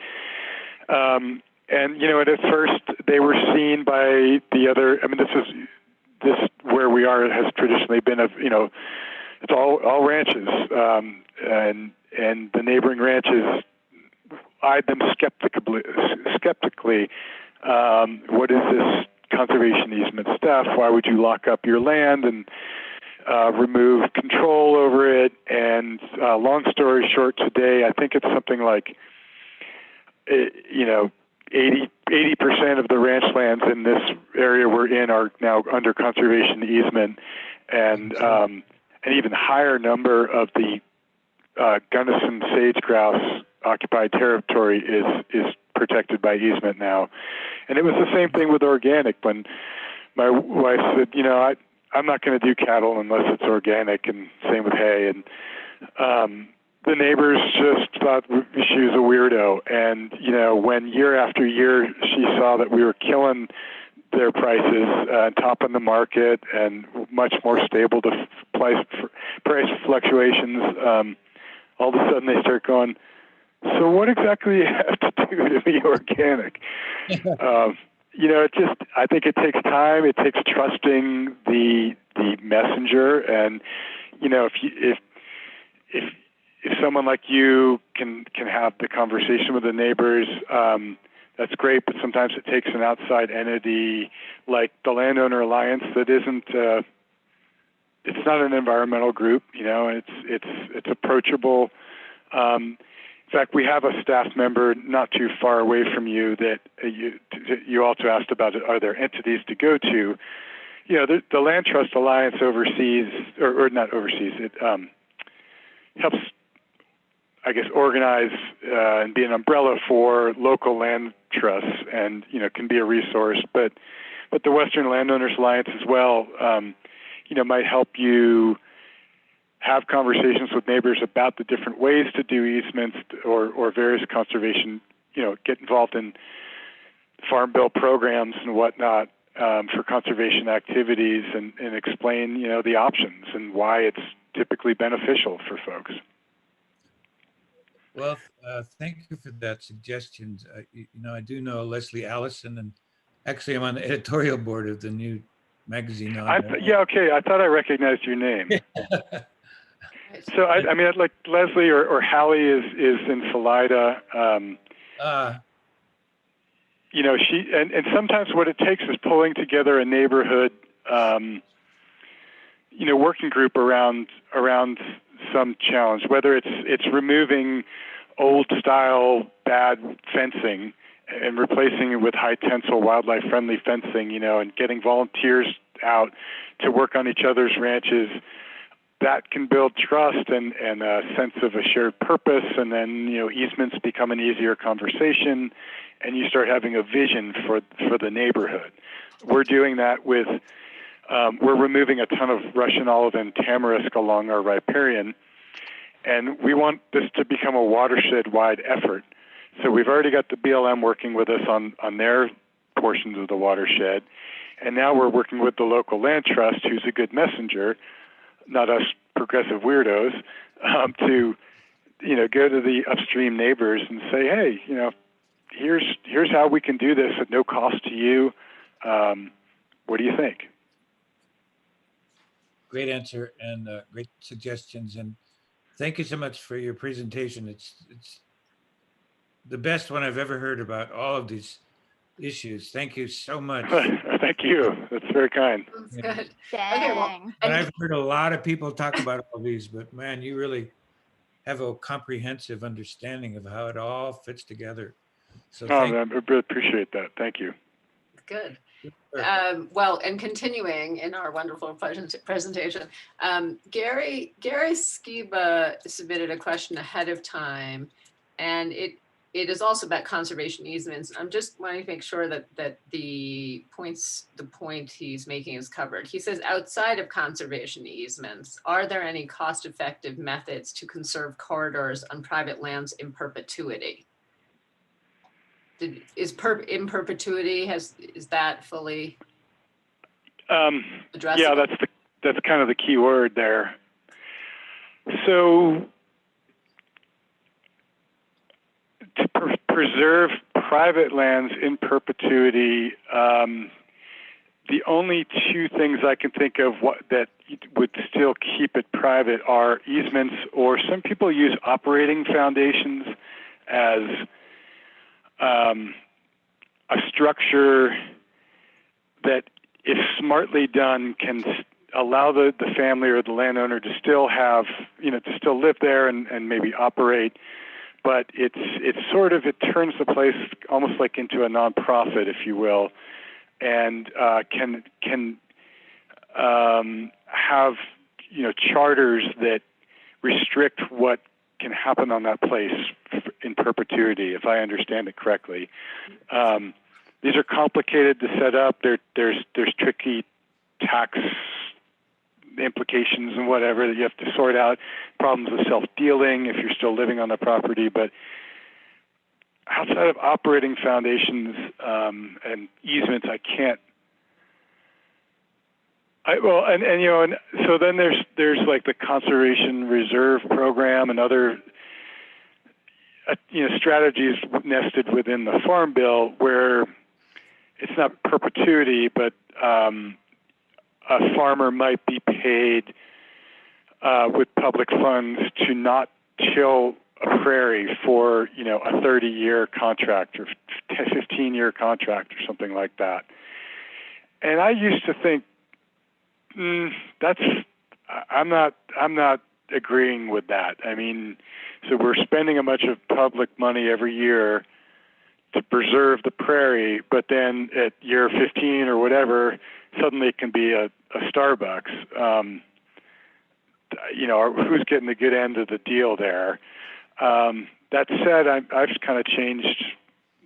at first they were seen by the other. I mean, this where we are has traditionally been it's all ranches, and the neighboring ranches eyed them skeptically. What is this conservation easement stuff? Why would you lock up your land and remove control over it? And long story short, today I think it's something like 80% of the ranch lands in this area we're in are now under conservation easement, and an even higher number of the Gunnison sage grouse occupied territory is protected by easement now. And it was the same thing with organic. When my wife said, I'm not going to do cattle unless it's organic, and same with hay. And the neighbors just thought she was a weirdo. And, when year after year she saw that we were killing their prices, topping the market, and much more stable to price fluctuations, all of a sudden they start going, so what exactly do you have to do to be organic? I think it takes time. It takes trusting the messenger, and if someone like you can have the conversation with the neighbors, that's great. But sometimes it takes an outside entity like the Landowner Alliance that isn't. It's not an environmental group, and it's approachable. In fact, we have a staff member not too far away from you that you also asked about. Are there entities to go to? The Land Trust Alliance oversees, or not oversees, it helps, I guess, organize and be an umbrella for local land trusts, and can be a resource. But the Western Landowners Alliance as well, might help you have conversations with neighbors about the different ways to do easements or various conservation, get involved in farm bill programs and whatnot for conservation activities and explain, the options and why it's typically beneficial for folks. Well, thank you for that suggestions. I do know Leslie Allison, and actually I'm on the editorial board of the new magazine. Okay. I thought I recognized your name. So I mean, like Leslie or Hallie is in Salida. She and sometimes what it takes is pulling together a neighborhood, working group around some challenge, whether it's removing old style bad fencing and replacing it with high tensile wildlife friendly fencing, and getting volunteers out to work on each other's ranches. That can build trust and a sense of a shared purpose, and then easements become an easier conversation, and you start having a vision for the neighborhood. We're doing that with we're removing a ton of Russian olive and tamarisk along our riparian, and we want this to become a watershed-wide effort. So we've already got the BLM working with us on their portions of the watershed, and now we're working with the local land trust, who's a good messenger, not us progressive weirdos, to go to the upstream neighbors and say, hey, here's how we can do this at no cost to you. What do you think? Great answer and great suggestions, and thank you so much for your presentation. It's the best one I've ever heard about all of these issues. Thank you so much. Thank you. That's very kind. That's good. Dang. Okay, well, And I've heard a lot of people talk about all these, but man, you really have a comprehensive understanding of how it all fits together. So I really appreciate that. Thank you. good. Well, and continuing in our wonderful presentation, Gary Skiba submitted a question ahead of time, and it is also about conservation easements. I'm just wanting to make sure that the point he's making is covered. He says, outside of conservation easements, are there any cost-effective methods to conserve corridors on private lands in perpetuity? Is in perpetuity, is that fully addressed? Yeah, that's kind of the key word there. So to preserve private lands in perpetuity, the only two things I can think of that would still keep it private are easements, or some people use operating foundations as a structure that, if smartly done, can allow the family or the landowner to still have, to still live there and maybe operate. But it turns the place almost like into a nonprofit, if you will, and can have charters that restrict what can happen on that place in perpetuity, if I understand it correctly. These are complicated to set up. There's tricky tax implications and whatever that you have to sort out, problems with self-dealing if you're still living on the property. But outside of operating foundations and easements, I can't. And so then there's like the conservation reserve program and other strategies nested within the Farm Bill where it's not perpetuity, but a farmer might be paid with public funds to not till a prairie for a 30-year contract or 15-year contract or something like that. And I used to think I'm not agreeing with that. I mean, so we're spending a bunch of public money every year to preserve the prairie, but then at year 15 or whatever, suddenly it can be a Starbucks. Who's getting the good end of the deal there? That said, I've kind of changed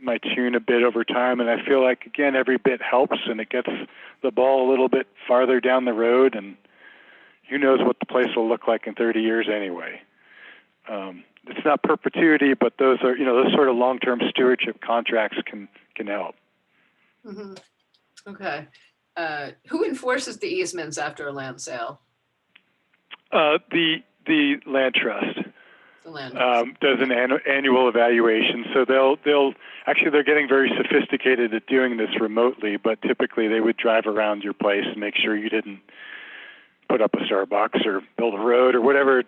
my tune a bit over time, and I feel like, again, every bit helps, and it gets the ball a little bit farther down the road, and who knows what the place will look like in 30 years anyway. It's not perpetuity, but those are, those sort of long-term stewardship contracts can help. Mm-hmm. Okay. Who enforces the easements after a land sale? The land trust The land. does an annual evaluation. So they're getting very sophisticated at doing this remotely, but typically they would drive around your place and make sure you didn't put up a Starbucks or build a road or whatever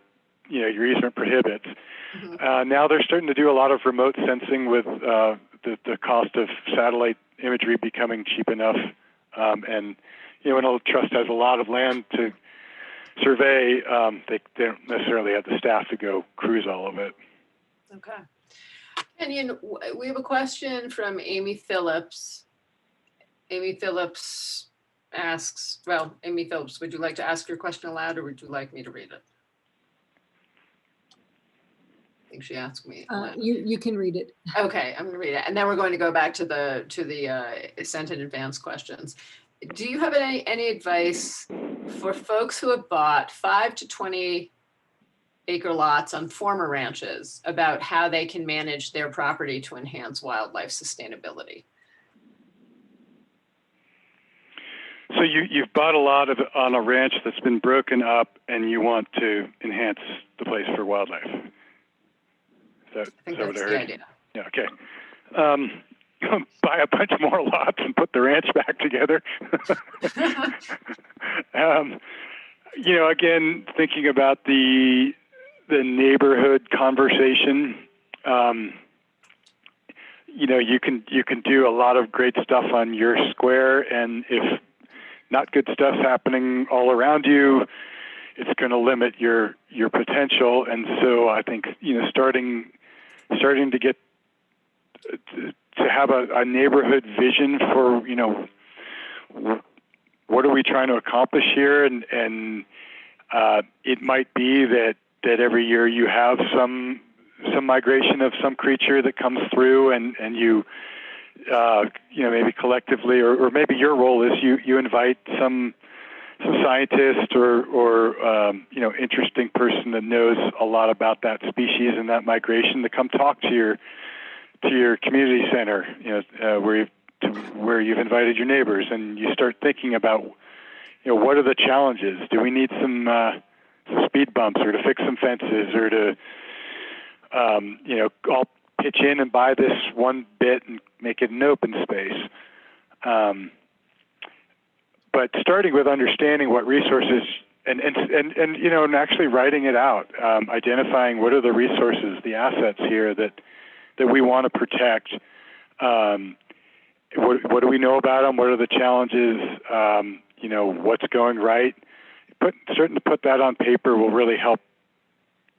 your easement prohibits. Mm-hmm. Now they're starting to do a lot of remote sensing with the cost of satellite imagery becoming cheap enough. And when a trust has a lot of land to survey, they don't necessarily have the staff to go cruise all of it. Okay. Kenyon, we have a question from Amy Phillips. Amy Phillips asks, Amy Phillips, would you like to ask your question aloud or would you like me to read it? I think she asked me. You can read it. Okay, I'm gonna read it. And then we're going to go back to the sent in advance questions. Do you have any advice for folks who have bought 5 to 20 acre lots on former ranches about how they can manage their property to enhance wildlife sustainability? So you've bought a lot on a ranch that's been broken up and you want to enhance the place for wildlife. I think that's the idea. Yeah, okay. Buy a bunch more lots and put the ranch back together. Again, thinking about the neighborhood conversation, you can do a lot of great stuff on your square, and if not good stuff's happening all around you, it's going to limit your potential. And so I think starting to get to have a neighborhood vision for what are we trying to accomplish here, and it might be that every year you have some migration of some creature that comes through, and you maybe collectively or maybe your role is you invite some scientist or interesting person that knows a lot about that species and that migration to come talk to your community center, where you've invited your neighbors, and you start thinking about what are the challenges? Do we need some speed bumps, or to fix some fences, or to all pitch in and buy this one bit and make it an open space? But starting with understanding what resources and actually writing it out, identifying what are the resources, the assets here that we want to protect. What do we know about them? What are the challenges? What's going right? Starting to put that on paper will really help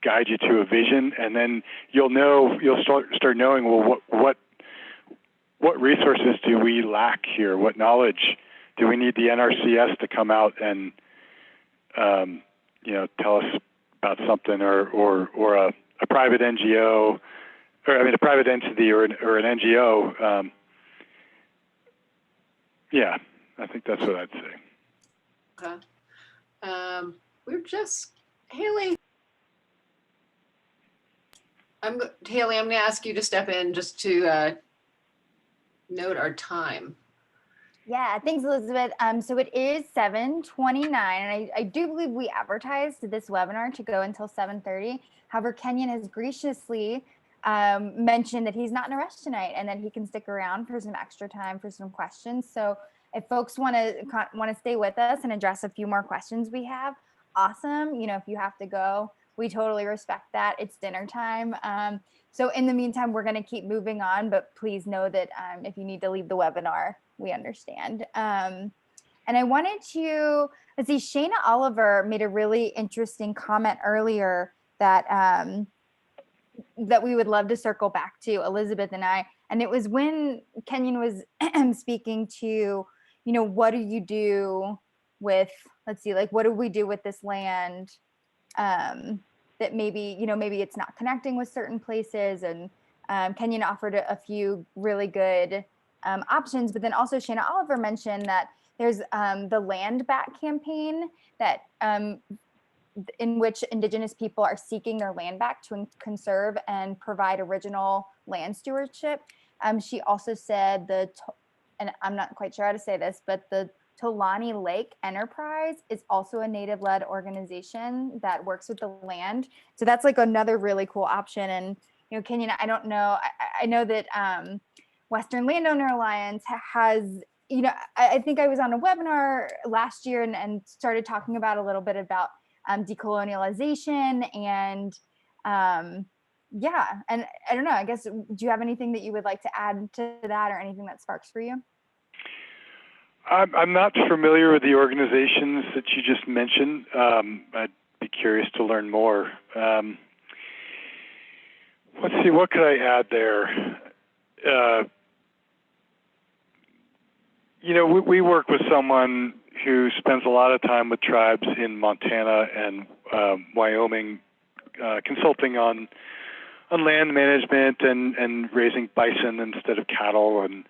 guide you to a vision, and then you'll start knowing, well, what resources do we lack here? What knowledge do we need the NRCS to come out and tell us about something, or a private NGO, a private entity or an NGO? Yeah, I think that's what I'd say. Okay. Haley. Haley, I'm going to ask you to step in just to note our time. Yeah, thanks, Elizabeth. So it is 7:29, and I do believe we advertised this webinar to go until 7:30. However, Kenyon has graciously mentioned that he's not in a rush tonight and that he can stick around for some extra time for some questions. So if folks want to stay with us and address a few more questions we have, awesome. If you have to go, we totally respect that. It's dinner time. So in the meantime, we're going to keep moving on, but please know that if you need to leave the webinar, we understand. And I wanted to, let's see, Shayna Oliver made a really interesting comment earlier that that we would love to circle back to, Elizabeth and I. And it was when Kenyon was speaking to, what do you do with, let's see, like, what do we do with this land that maybe, maybe it's not connecting with certain places. And Kenyon offered a few really good options, but then also Shayna Oliver mentioned that there's the Land Back campaign that in which Indigenous people are seeking their land back to conserve and provide original land stewardship. She also said and I'm not quite sure how to say this, but the Tolani Lake Enterprise is also a native-led organization that works with the land. So that's like another really cool option. And, you know, Kenyon, I don't know, I know that Western Landowner Alliance has, you know, I think I was on a webinar last year and started talking about a little bit about decolonialization and yeah, and I don't know, I guess, do you have anything that you would like to add to that or anything that sparks for you? I'm not familiar with the organizations that you just mentioned. I'd be curious to learn more. Let's see, what could I add there? You know, we work with someone who spends a lot of time with tribes in Montana and Wyoming, consulting on land management and raising bison instead of cattle, and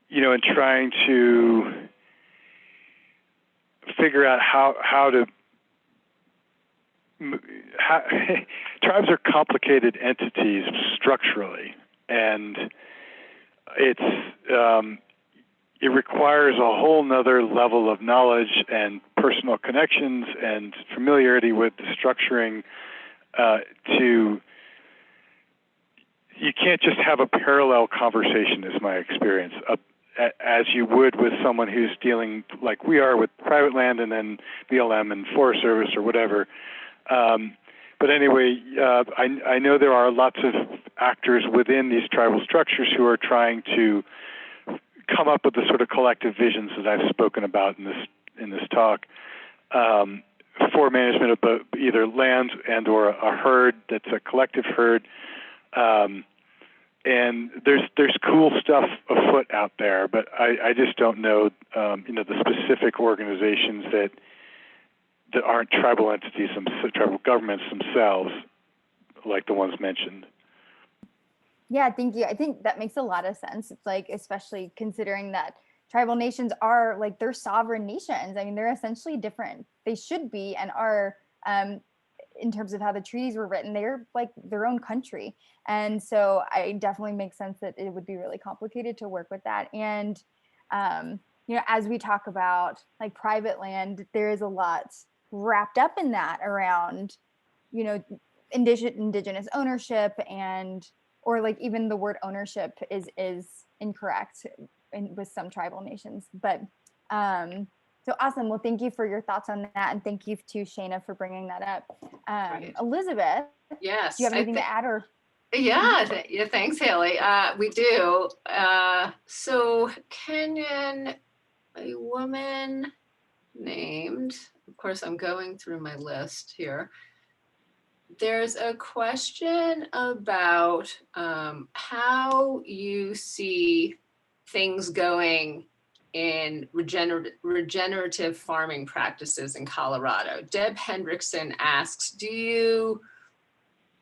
you know, and trying to figure out how tribes are complicated entities structurally, and it requires a whole nother level of knowledge and personal connections and familiarity with the structuring you can't just have a parallel conversation, is my experience, as you would with someone who's dealing like we are with private land and then BLM and Forest Service or whatever. But anyway, I know there are lots of actors within these tribal structures who are trying to come up with the sort of collective visions that I've spoken about in this talk for management of either land and or a herd that's a collective herd. And there's cool stuff afoot out there, but I just don't know, you know, the specific organizations that aren't tribal entities, tribal governments themselves, like the ones mentioned. Yeah, thank you. I think that makes a lot of sense. It's like, especially considering that tribal nations are like, they're sovereign nations. I mean, they're essentially different. They should be and are, in terms of how the treaties were written, they're like their own country. And so I definitely make sense that it would be really complicated to work with that. And, you know, as we talk about like private land, there is a lot wrapped up in that around, you know, indigenous ownership or like even the word ownership is incorrect with some tribal nations. But so awesome. Well, thank you for your thoughts on that. And thank you to Shana for bringing that up. Elizabeth, Yes. do you have anything to add or? Yeah, thanks, Haley. We do. So Kenyon, a woman named, of course, I'm going through my list here. There's a question about how you see things going in regenerative farming practices in Colorado. Deb Hendrickson asks, do you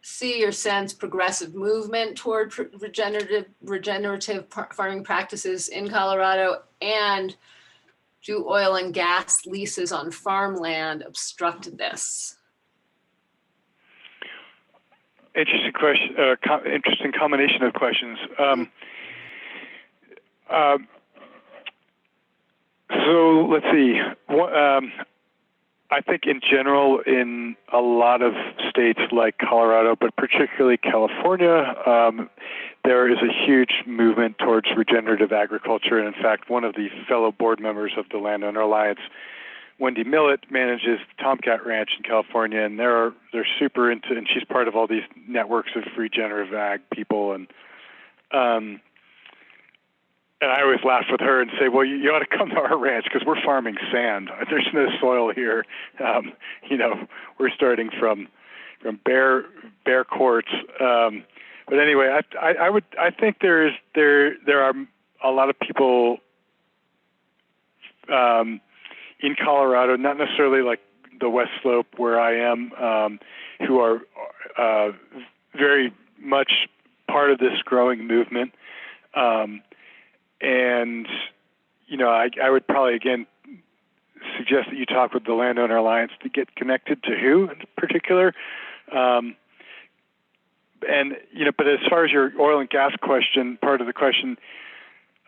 see or sense progressive movement toward regenerative farming practices in Colorado? And do oil and gas leases on farmland obstruct this? Interesting question. Interesting combination of questions. So let's see. I think in general, in a lot of states like Colorado, but particularly California, there is a huge movement towards regenerative agriculture. And in fact, one of the fellow board members of the Landowner Alliance, Wendy Millett, manages the Tomcat Ranch in California, and they're super into, and she's part of all these networks of regenerative ag people. And I always laugh with her and say, well, you ought to come to our ranch because we're farming sand. There's no soil here. You know, we're starting from bare quartz. But anyway, I think there are a lot of people in Colorado, not necessarily like the West Slope where I am, who are very much part of this growing movement. And, you know, I would probably, again, suggest that you talk with the Landowner Alliance to get connected to who in particular. And, you know, but as far as your oil and gas question, part of the question,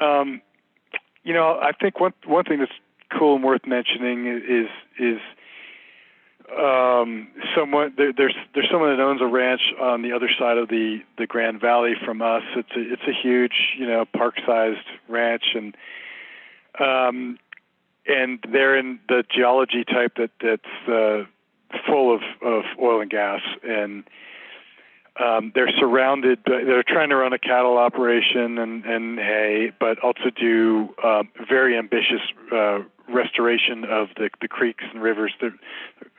you know, I think one thing that's cool and worth mentioning is someone there's someone that owns a ranch on the other side of the Grand Valley from us. It's a huge, you know, park-sized ranch, and they're in the geology type that's full of oil and gas, and they're surrounded. They're trying to run a cattle operation and hay, but also do very ambitious restoration of the creeks and rivers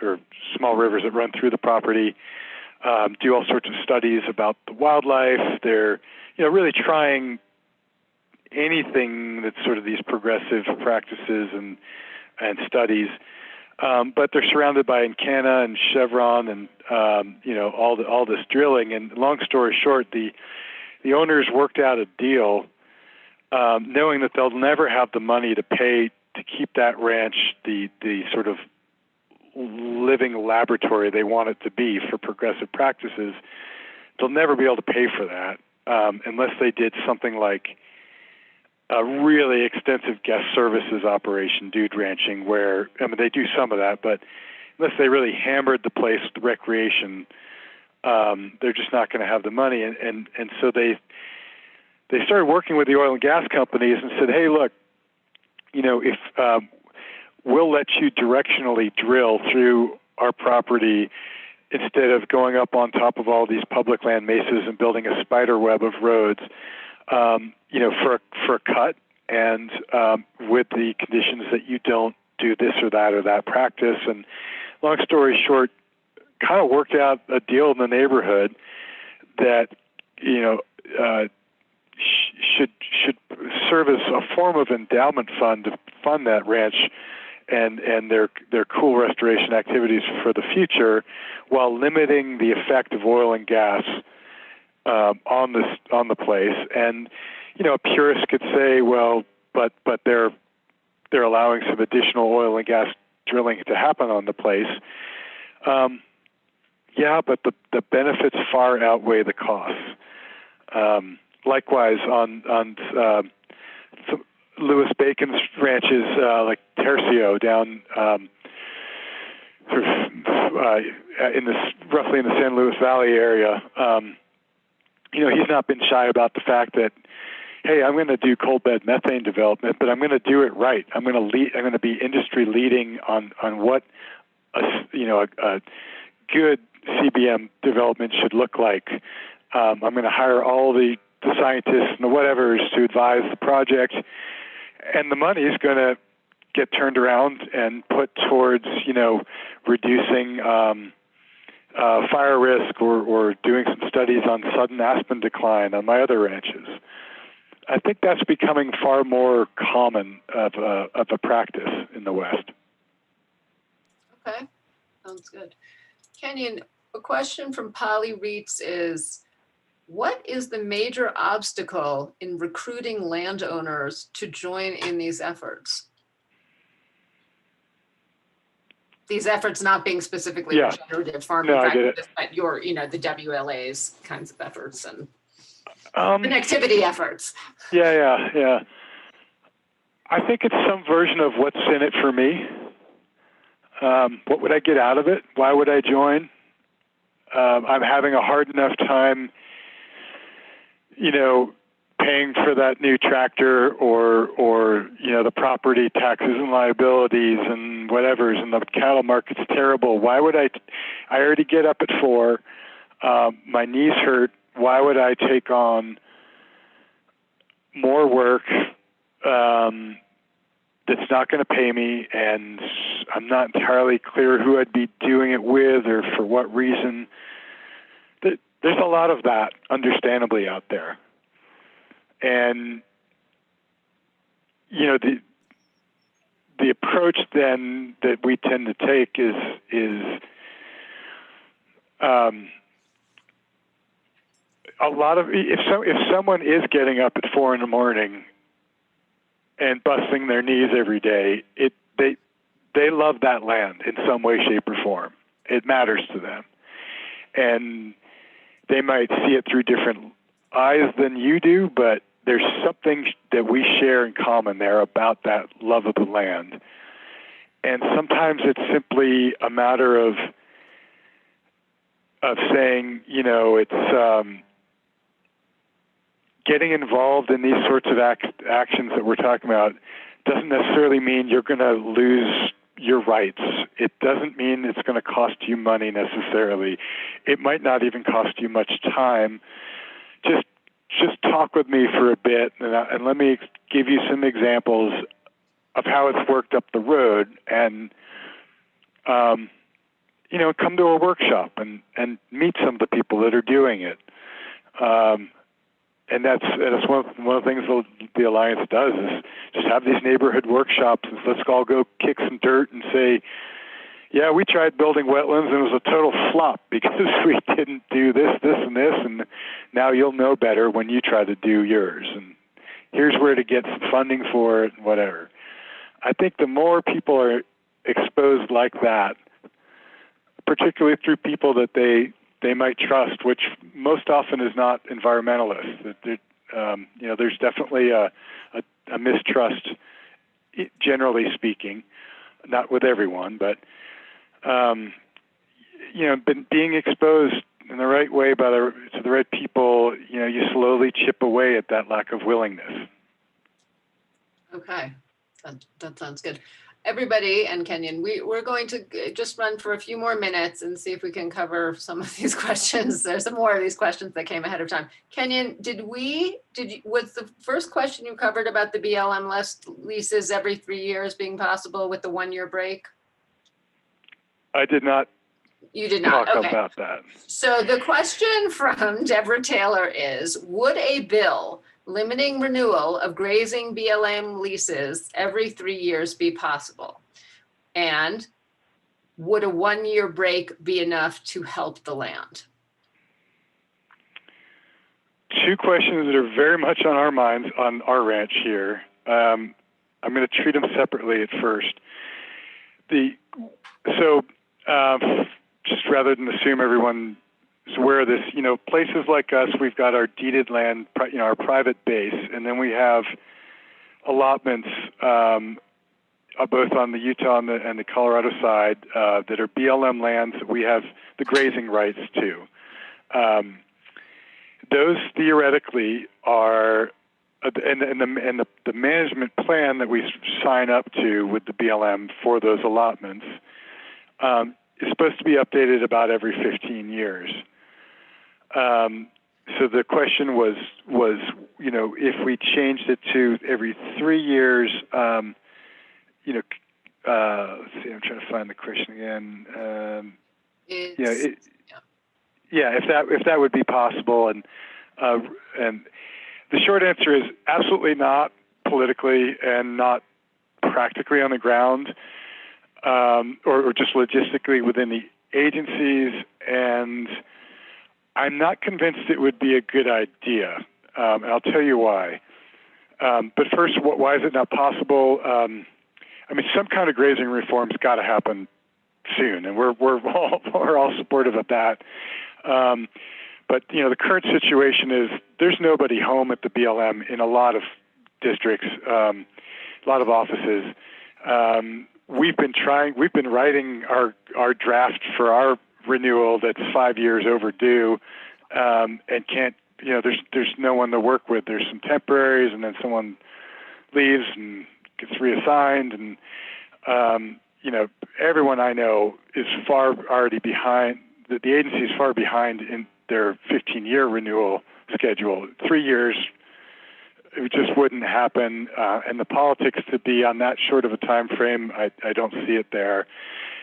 or small rivers that run through the property. Do all sorts of studies about the wildlife. They're, you know, really trying anything that's sort of these progressive practices and studies. But they're surrounded by Encana and Chevron and you know, all this drilling. And long story short, the owners worked out a deal, knowing that they'll never have the money to pay to keep that ranch the sort of living laboratory they want it to be for progressive practices. They'll never be able to pay for that unless they did something like a really extensive guest services operation, dude ranching, where, I mean, they do some of that, but unless they really hammered the place with recreation, they're just not going to have the money. And so they started working with the oil and gas companies and said, hey, look, you know, if we'll let you directionally drill through our property instead of going up on top of all these public land mesas and building a spider web of roads, you know, for a cut, and with the conditions that you don't do this or that practice. And long story short, kind of worked out a deal in the neighborhood that, you know, should serve as a form of endowment fund to fund that ranch and their cool restoration activities for the future, while limiting the effect of oil and gas on the place. And, you know, a purist could say, well, but they're allowing some additional oil and gas drilling to happen on the place. Yeah, but the benefits far outweigh the costs. Likewise, on some Louis Bacon's ranches, like Tercio down roughly in the San Luis Valley area. You know, he's not been shy about the fact that, hey, I'm going to do coal bed methane development, but I'm going to do it right. I'm going to be industry leading on what a good CBM development should look like. I'm going to hire all the scientists and the whatevers to advise the project, and the money is going to get turned around and put towards, you know, reducing fire risk or doing some studies on sudden aspen decline on my other ranches. I think that's becoming far more common of a practice in the West. Okay, sounds good. Kenyon, a question from Polly Reitz is, what is the major obstacle in recruiting landowners to join in these efforts? These efforts not being specifically regenerative farming practices, but your, you know, the WLA's kinds of efforts and connectivity efforts. Yeah. I think it's some version of what's in it for me. What would I get out of it? Why would I join? I'm having a hard enough time, you know, paying for that new tractor or you know, the property taxes and liabilities and whatever's, and the cattle market's terrible. Why would I already get up at 4. My knees hurt. Why would I take on more work that's not going to pay me, and I'm not entirely clear who I'd be doing it with or for what reason? There's a lot of that, understandably, out there. And, you know, the approach then that we tend to take is a lot of, if someone is getting up at 4 a.m. and busting their knees every day, they love that land in some way, shape, or form. It matters to them. And they might see it through different eyes than you do, but there's something that we share in common there about that love of the land. And sometimes it's simply a matter of saying, you know, it's getting involved in these sorts of actions that we're talking about doesn't necessarily mean you're going to lose your rights. It doesn't mean it's going to cost you money necessarily. It might not even cost you much time. Just talk with me for a bit, and let me give you some examples of how it's worked up the road, and you know, come to a workshop and meet some of the people that are doing it. And that's one of the things the Alliance does is just have these neighborhood workshops. And let's all go kick some dirt and say, yeah, we tried building wetlands and it was a total flop because we didn't do this, and this, and now you'll know better when you try to do yours. And here's where to get some funding for it and whatever. I think the more people are exposed like that, particularly through people that they might trust, which most often is not environmentalists. You know, there's definitely a mistrust, generally speaking, not with everyone, but you know, being exposed in the right way to the right people, you know, you slowly chip away at that lack of willingness. Okay, that sounds good. Everybody, and Kenyon, we're going to just run for a few more minutes and see if we can cover some of these questions. There's some more of these questions that came ahead of time. Kenyon, was the first question you covered about the BLM leases every 3 years being possible with the 1 year break? I did not. You did not. Talk Okay. about that. So the question from Deborah Taylor is, would a bill limiting renewal of grazing BLM leases every 3 years be possible? And would a 1 year break be enough to help the land? Two questions that are very much on our minds on our ranch here. I'm going to treat them separately at first. Just rather than assume everyone is aware of this, you know, places like us, we've got our deeded land, you know, our private base, and then we have allotments both on the Utah and the Colorado side that are BLM lands that we have the grazing rights to. Those theoretically are, and the management plan that we sign up to with the BLM for those allotments is supposed to be updated about every 15 years. So the question was, you know, if we changed it to every 3 years, you know, let's see, I'm trying to find the question again. If that would be possible, and the short answer is absolutely not politically and not practically on the ground, or just logistically within the agencies, and I'm not convinced it would be a good idea, and I'll tell you why. But first, why is it not possible? I mean, some kind of grazing reform's got to happen soon, and we're all supportive of that. But you know, the current situation is there's nobody home at the BLM in a lot of districts, a lot of offices. We've been writing our draft for our renewal that's 5 years overdue, and can't, you know, there's no one to work with. There's some temporaries, and then someone leaves and gets reassigned, and you know, everyone I know is already behind. The agency is far behind in their 15-year renewal schedule. 3 years, it just wouldn't happen, and the politics to be on that short of a time frame, I don't see it there.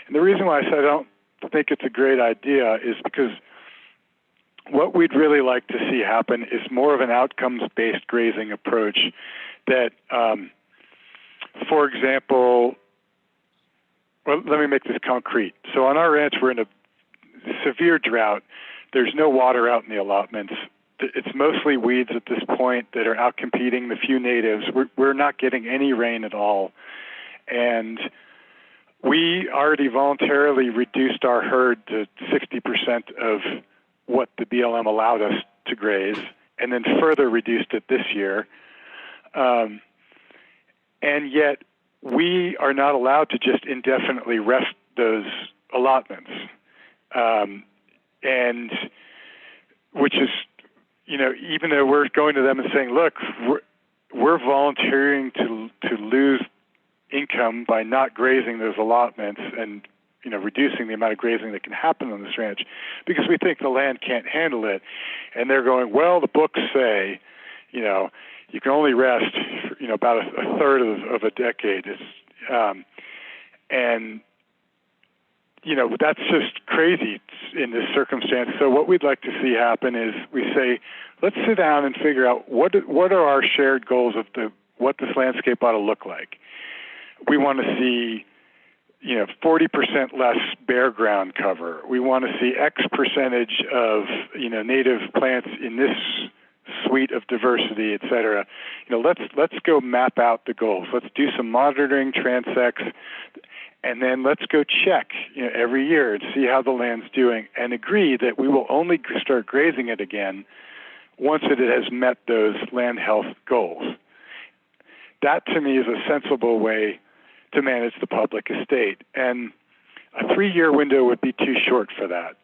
And the reason why I said I don't think it's a great idea is because what we'd really like to see happen is more of an outcomes-based grazing approach that, for example, well, let me make this concrete. So on our ranch, we're in a severe drought. There's no water out in the allotments. It's mostly weeds at this point that are out competing the few natives. We're not getting any rain at all. And we already voluntarily reduced our herd to 60% of what the BLM allowed us to graze, and then further reduced it this year. And yet we are not allowed to just indefinitely rest those allotments. And which is, you know, even though we're going to them and saying, look, we're volunteering to lose income by not grazing those allotments and, you know, reducing the amount of grazing that can happen on this ranch because we think the land can't handle it. And they're going, well, the books say, you know, you can only rest, you know, about a third of a decade. And, you know, that's just crazy in this circumstance. So what we'd like to see happen is we say, let's sit down and figure out what are our shared goals of what this landscape ought to look like. We want to see, you know, 40% less bare ground cover. We want to see X percentage of, you know, native plants in this suite of diversity, et cetera. You know, let's go map out the goals. Let's do some monitoring, transects, and then let's go check, you know, every year and see how the land's doing and agree that we will only start grazing it again once it has met those land health goals. That to me is a sensible way to manage the public estate. And a 3-year window would be too short for that.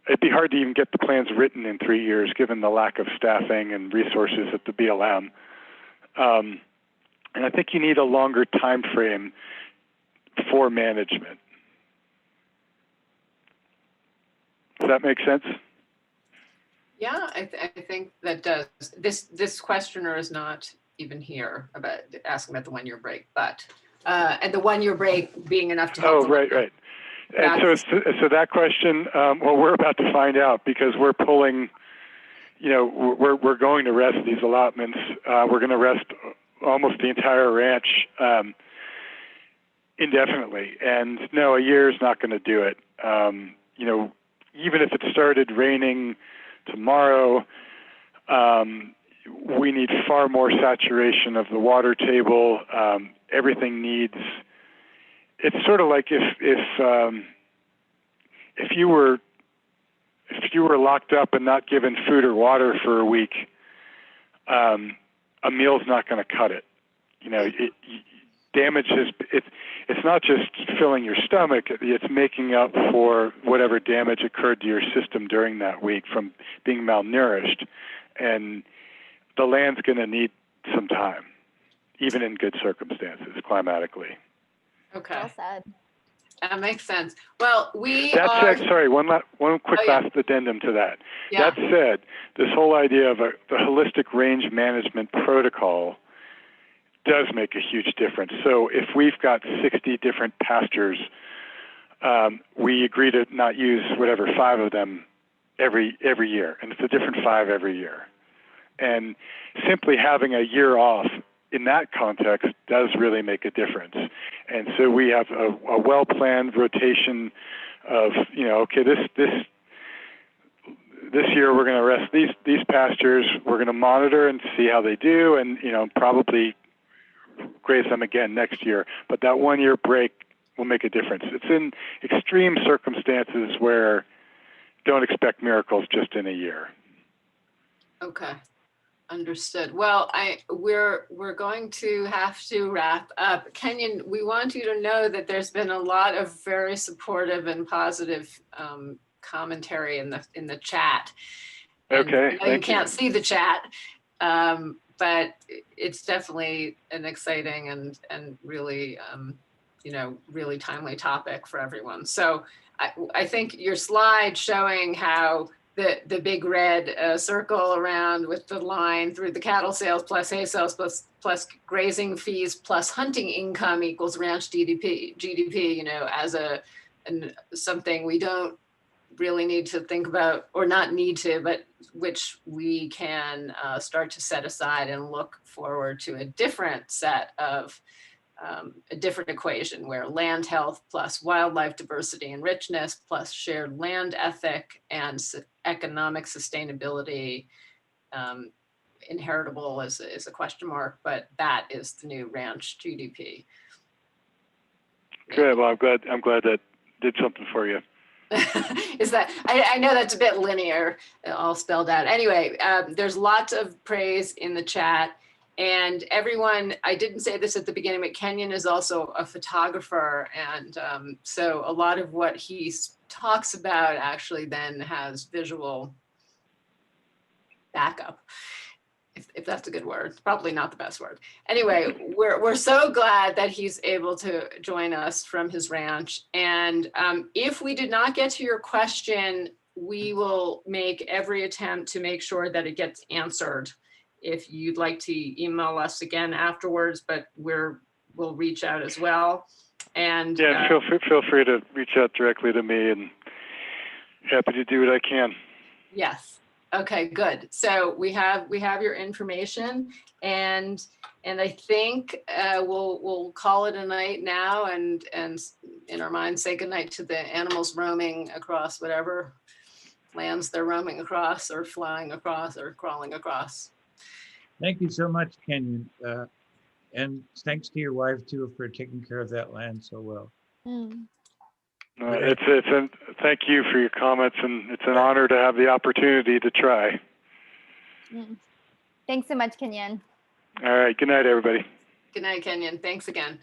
It'd be hard to even get the plans written in 3 years given the lack of staffing and resources at the BLM. And I think you need a longer time frame for management. Does that make sense? Yeah, I think that does. This questioner is not even here about asking about the 1-year break, but and the 1-year break being enough to help. Oh, right. And so that question, well, we're about to find out because we're pulling, you know, we're going to rest these allotments. We're going to rest almost the entire ranch indefinitely. And no, a year is not going to do it. You know, even if it started raining tomorrow, we need far more saturation of the water table. Everything needs. It's sort of like if you were locked up and not given food or water for a week, a meal's not going to cut it. You know, damage is it's not just filling your stomach; it's making up for whatever damage occurred to your system during that week from being malnourished, and the land's going to need some time, even in good circumstances, climatically. Okay. Well said. That makes sense. Well, That said, sorry, one quick last addendum to that. Yeah. That said, this whole idea of the holistic range management protocol does make a huge difference. So if we've got 60 different pastures, we agree to not use 5 of them every year, and it's a different 5 every year. And simply having a year off in that context does really make a difference. And so we have a well-planned rotation of, you know, okay, this year we're going to rest these pastures. We're going to monitor and see how they do, and, you know, probably graze them again next year. But that 1-year break will make a difference. It's in extreme circumstances where don't expect miracles just in a year. Okay. Understood. Well, we're going to have to wrap up. Kenyon, we want you to know that there's been a lot of very supportive and positive commentary in the chat. And Okay. I know you can't see the chat, but it's definitely an exciting and really you know, really timely topic for everyone. So I think your slide showing how the big red circle around with the line through the cattle sales plus hay sales plus grazing fees plus hunting income equals ranch GDP, you know, as something we don't really need to think about, or not need to, but which we can start to set aside and look forward to a different set of a different equation where land health plus wildlife diversity and richness plus shared land ethic and economic sustainability, inheritable is a question mark, but that is the new ranch GDP. Good. Well, I'm glad that did something for you. Is that, I know that's a bit linear, all spelled out. Anyway, there's lots of praise in the chat. And everyone, I didn't say this at the beginning, but Kenyon is also a photographer. And so a lot of what he talks about actually then has visual backup, if that's a good word. It's probably not the best word. Anyway, we're so glad that he's able to join us from his ranch. And if we did not get to your question, we will make every attempt to make sure that it gets answered. If you'd like to email us again afterwards, but we'll reach out as well. And yeah, feel free to reach out directly to me, and happy to do what I can. Yes. Okay, good. So we have your information, and I think we'll call it a night now, and in our minds say goodnight to the animals roaming across whatever lands they're roaming across, or flying across, or crawling across. Thank you so much, Kenyon. And thanks to your wife too for taking care of that land so well. Thank you for your comments, and it's an honor to have the opportunity to try. Thanks so much, Kenyon. All right. Good night, everybody. Good night, Kenyon. Thanks again.